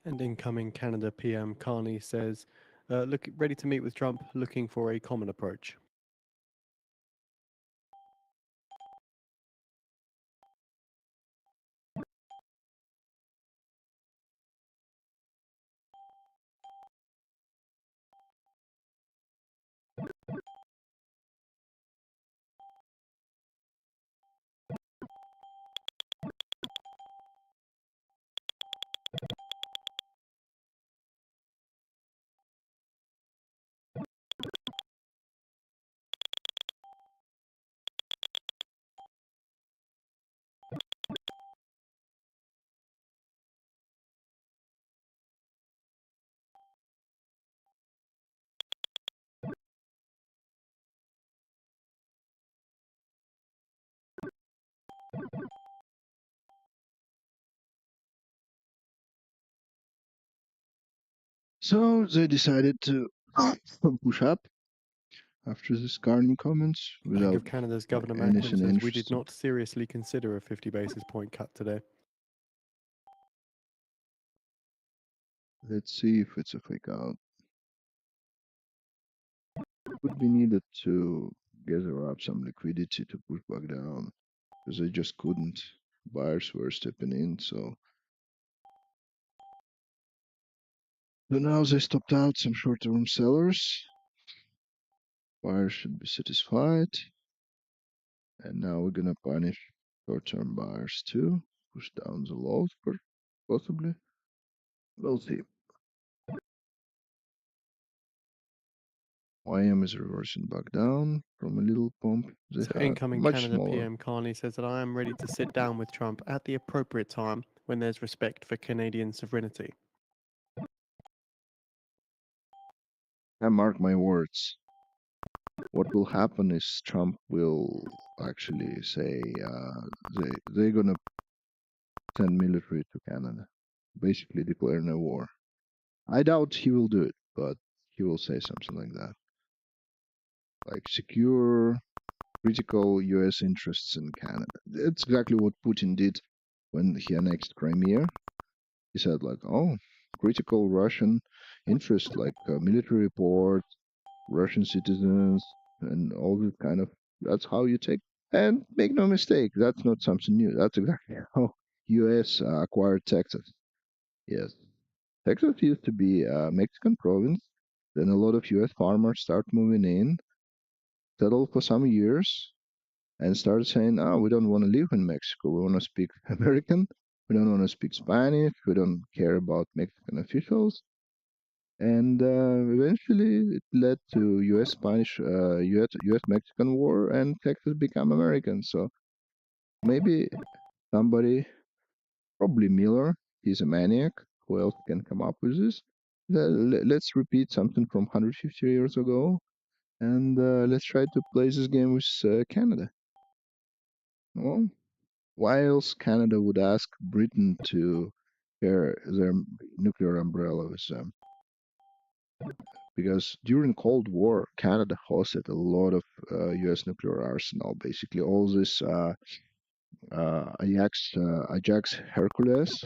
And incoming Canada PM Carney says, look ready to meet with Trump, looking for a common approach. So they decided to push up after this Carney comments Bank without of Canada's Governor Macklem anything says we did interesting. not seriously consider a 50 basis point cut today. Let's see if it's a fake out. Would be needed to gather up some liquidity to push back down because they just couldn't. Buyers were stepping in, so So now they stopped out some short-term sellers. Buyers should be satisfied. And now we're gonna punish short-term buyers too. Push down the lows, possibly. We'll see. YM is reversing back down from a little pump they So had, incoming much Canada smaller. PM Carney says that I am ready to sit down with Trump at the appropriate time when there's respect for Canadian sovereignty. And mark my words, what will happen is Trump will actually say they're gonna send military to Canada, basically declaring a war. I doubt he will do it, but he will say something like that, like secure critical U.S. interests in Canada. It's exactly what Putin did when he annexed Crimea. He said like, oh, critical Russian interests like military report, Russian citizens, and all this kind of. That's how you take. And make no mistake, that's not something new. That's exactly how U.S. Acquired Texas. Yes, Texas used to be a Mexican province. Then a lot of U.S. farmers start moving in, settled for some years, and started saying, "Oh, we don't want to live in Mexico. We want to speak American. We don't want to speak Spanish. We don't care about Mexican officials." And eventually, it led to U.S. Spanish, U.S. Mexican War, and Texas became American. So maybe somebody, probably Miller, he's a maniac. Who else can come up with this? Let's repeat something from 150 years ago, and let's try to play this game with Canada. Well, why else Canada would ask Britain to share their nuclear umbrella with them? Because during Cold War, Canada hosted a lot of U.S. nuclear arsenal. Basically, all this Ajax Hercules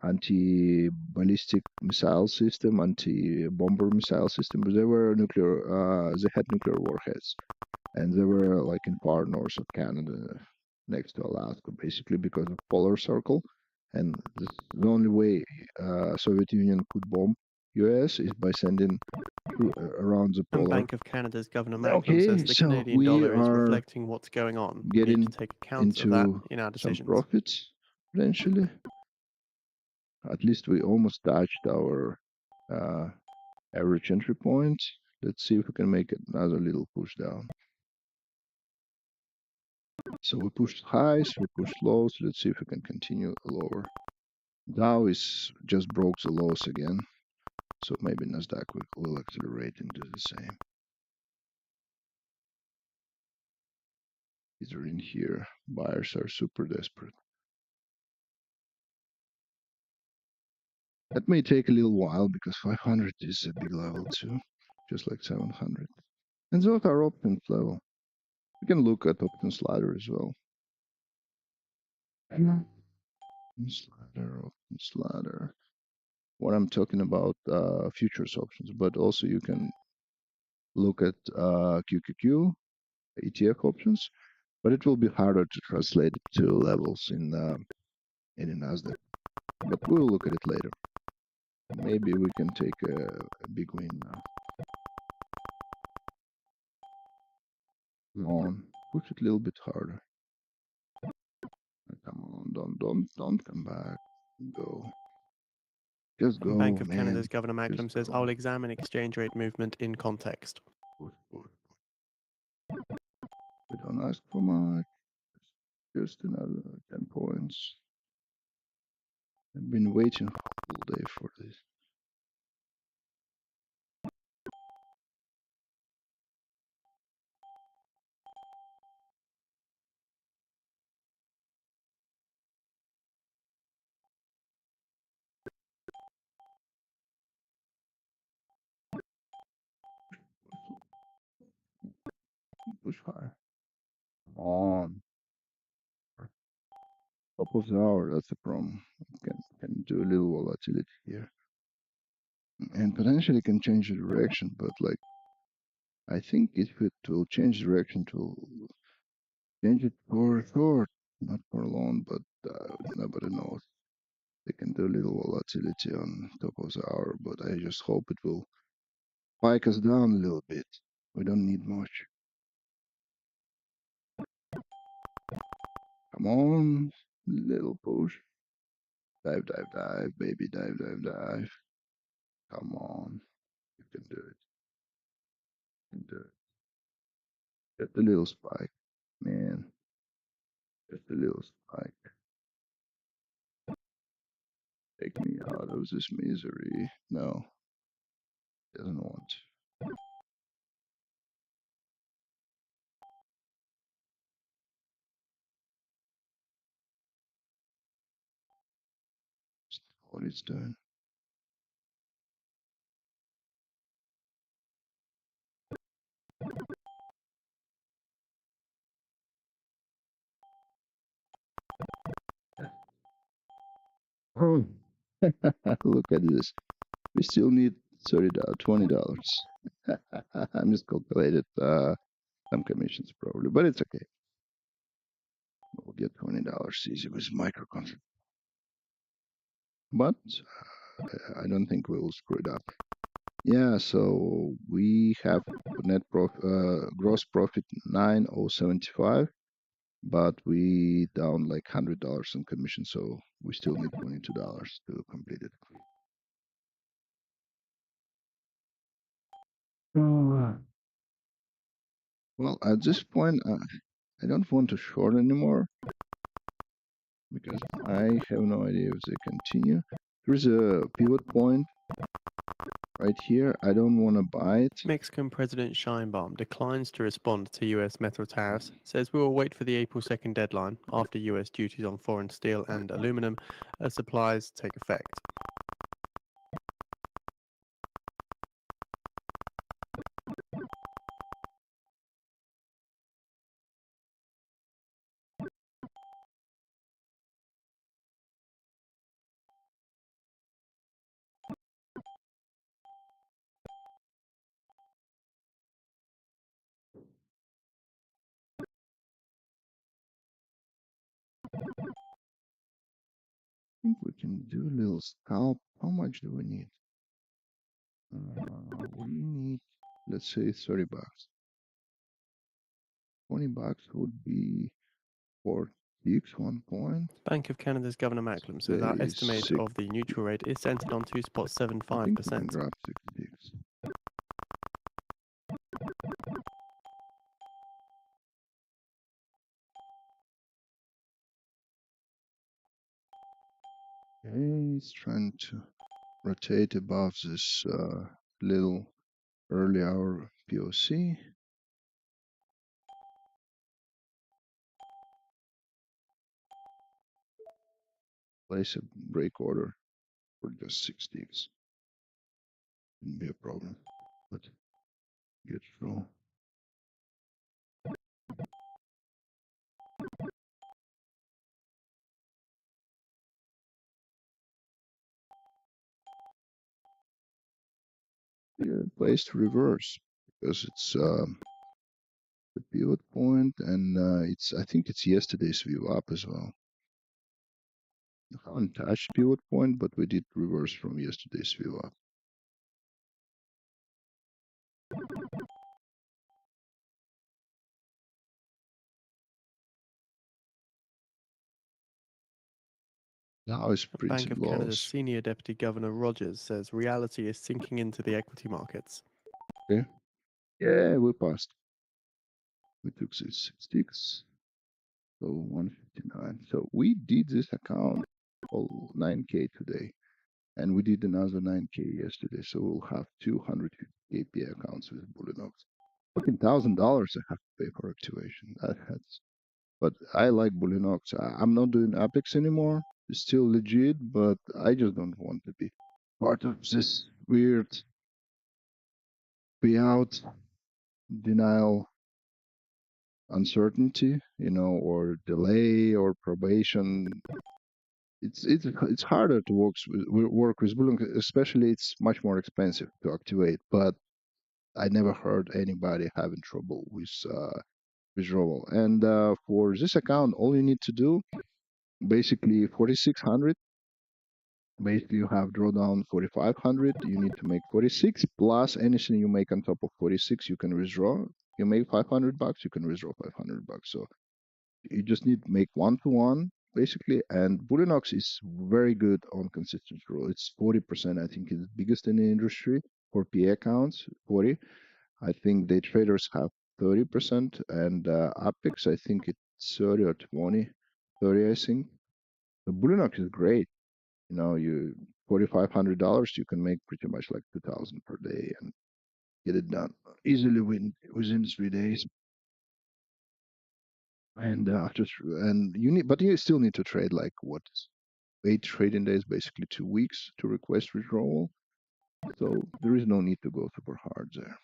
anti-ballistic missile system, anti-bomber missile system. But they were nuclear. They had nuclear warheads, and they were like in far north of Canada, next to Alaska, basically because of polar circle. And the only way Soviet Union could bomb U.S. is by sending around the And polar. Bank of Canada's Governor Macklem Okay, says the so Canadian we dollar is are reflecting what's going on. We need getting to take account of that into in our some decisions. profits potentially. At least we almost touched our average entry point. Let's see if we can make another little push down. So we pushed highs, we pushed lows. Let's see if we can continue lower. Dow is just broke the lows again. So maybe Nasdaq will accelerate and do the same. These are in here. Buyers are super desperate. That may take a little while because 500 is a big level too, just like 700. And those are options level. We can look at options ladder as well. Options ladder. What I'm talking about, futures options, but also you can look at QQQ, ETF options, but it will be harder to translate it to levels in Nasdaq. But we'll look at it later. Maybe we can take a big win now. Come on, push it a little bit harder. Come on, don't come back. Go. Just go, Bank of man. Canada's Governor Macklem Just says, go. I'll examine exchange rate movement in context. Push. We don't ask for much. Just another 10 points. I've been waiting all day for this. Push higher. Come on. Top of the hour, that's the problem. Can do a little volatility here. And potentially can change the direction, but like I think if it will change direction, it will change it for short, not for long, but nobody knows. They can do a little volatility on top of the hour, but I just hope it will spike us down a little bit. We don't need much. Come on, little push. Dive, dive, dive, baby, dive, dive, dive. Come on, you can do it. You can do it. Just a little spike, man. Just a little spike. Take me out of this misery. No, doesn't want. What it's doing. Oh, look at this. We still need $30, $20. I miscalculated some commissions probably, but it's okay. We'll get $20 easy with micro contract. But I don't think we'll screw it up. Yeah, so we have gross profit 9,075, but we down like $100 in commission, so we still need $22 to complete it. Well, at this point, I don't want to short anymore because I have no idea if they continue. There's a pivot point right here. I don't want to buy it. Mexican President Sheinbaum declines to respond to US metal tariffs, says we will wait for the April 2nd deadline after US duties on foreign steel and aluminum as supplies take effect. I think we can do a little scalp. How much do we need? We need, let's say, $30. $20 would be for 1 point. Bank of Canada's Governor Macklem says our Say estimate six. of the neutral rate is centered on I think we can 2.75%. drop 6 ticks. Okay, it's trying to rotate above this little early hour POC. Place a break order for just 6 ticks. Shouldn't be a problem, but get through. Yeah, placed reverse because it's the pivot point, and I think it's yesterday's view up as well. We haven't touched pivot point, but we did reverse from yesterday's view up. Now it's Bank printing of Canada's lows. Senior Deputy Governor Rogers says reality is sinking into the equity markets. Okay. Yeah, we passed. We took 6 ticks. So 159. So we did this account all 9K today, and we did another 9K yesterday. So we'll have 250 KPI accounts with Bullinox. $14,000 I have to pay for activation. But I like Bullinox. I'm not doing Apex anymore. It's still legit, but I just don't want to be part of this weird payout denial uncertainty, or delay or probation. It's harder to work with Bullinox, especially it's much more expensive to activate. But I never heard anybody having trouble with withdrawal. And for this account, all you need to do, basically 4,600 Basically, you have drawdown 4,500. You need to make 46 plus anything you make on top of 46. You can withdraw. You make $500. You can withdraw $500. So you just need to make 1-to-1 basically. And Bullinox is very good on consistent roll. It's 40%. I think it's biggest in the industry for PA accounts. 40. I think day traders have 30%, and Apex I think it's 30 or 20. 30 I think. The Bullinox is great. You know, you $4,500, you can make pretty much like 2,000 per day and get it done easily within 3 days. And and you need, but you still need to trade like what, 8 trading days, basically 2 weeks to request withdrawal. So there is no need to go super hard there.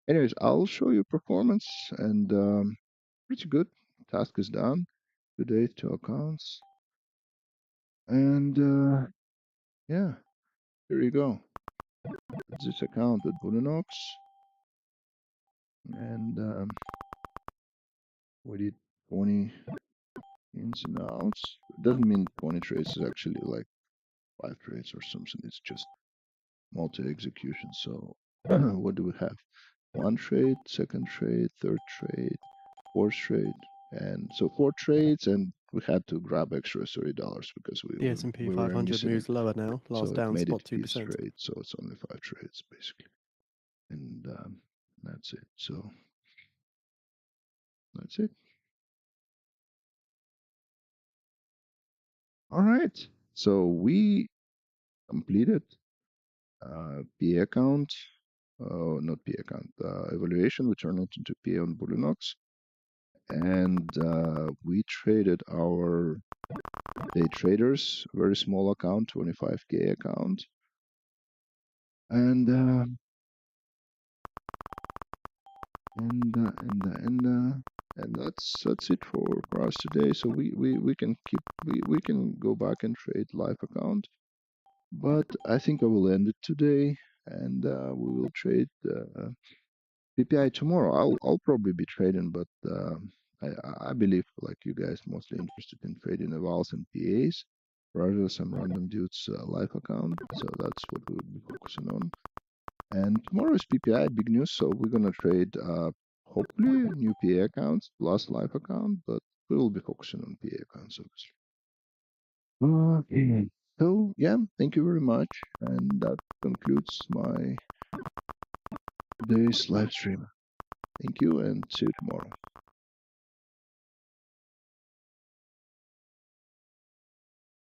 Anyways, I'll show you performance, and pretty good. Task is done. 2 days, 2 accounts, and yeah, here you go. This account at Bullinox, and we did 20 ins and outs. It doesn't mean 20 trades. It's actually like 5 trades or something. It's just multi-execution. So what do we have? 1 trade, 2nd trade, 3rd trade, 4th trade, and so 4 trades, and we had to grab extra $30 because The S&P we were 500 missing moves it. lower now. Last So it down made spot it 2%. trade. So it's only 5 trades basically, and that's it. So that's it. All right. So we completed PA account, not PA account, evaluation. We turned it into PA on Bullinox, and we traded our day traders, very small account, 25K account, and that's it for us today. So we can we can go back and trade live account, but I think I will end it today, and we will trade CPI tomorrow. I'll probably be trading, but I believe like you guys mostly interested in trading evals and PAs rather than some random dude's live account. So that's what we'll be focusing on. And tomorrow is PPI, big news. So we're gonna trade hopefully new PA accounts plus live account, but we will be focusing on PA accounts obviously. Okay. So yeah, thank you very much, and that concludes my today's live stream. Thank you, and see you tomorrow.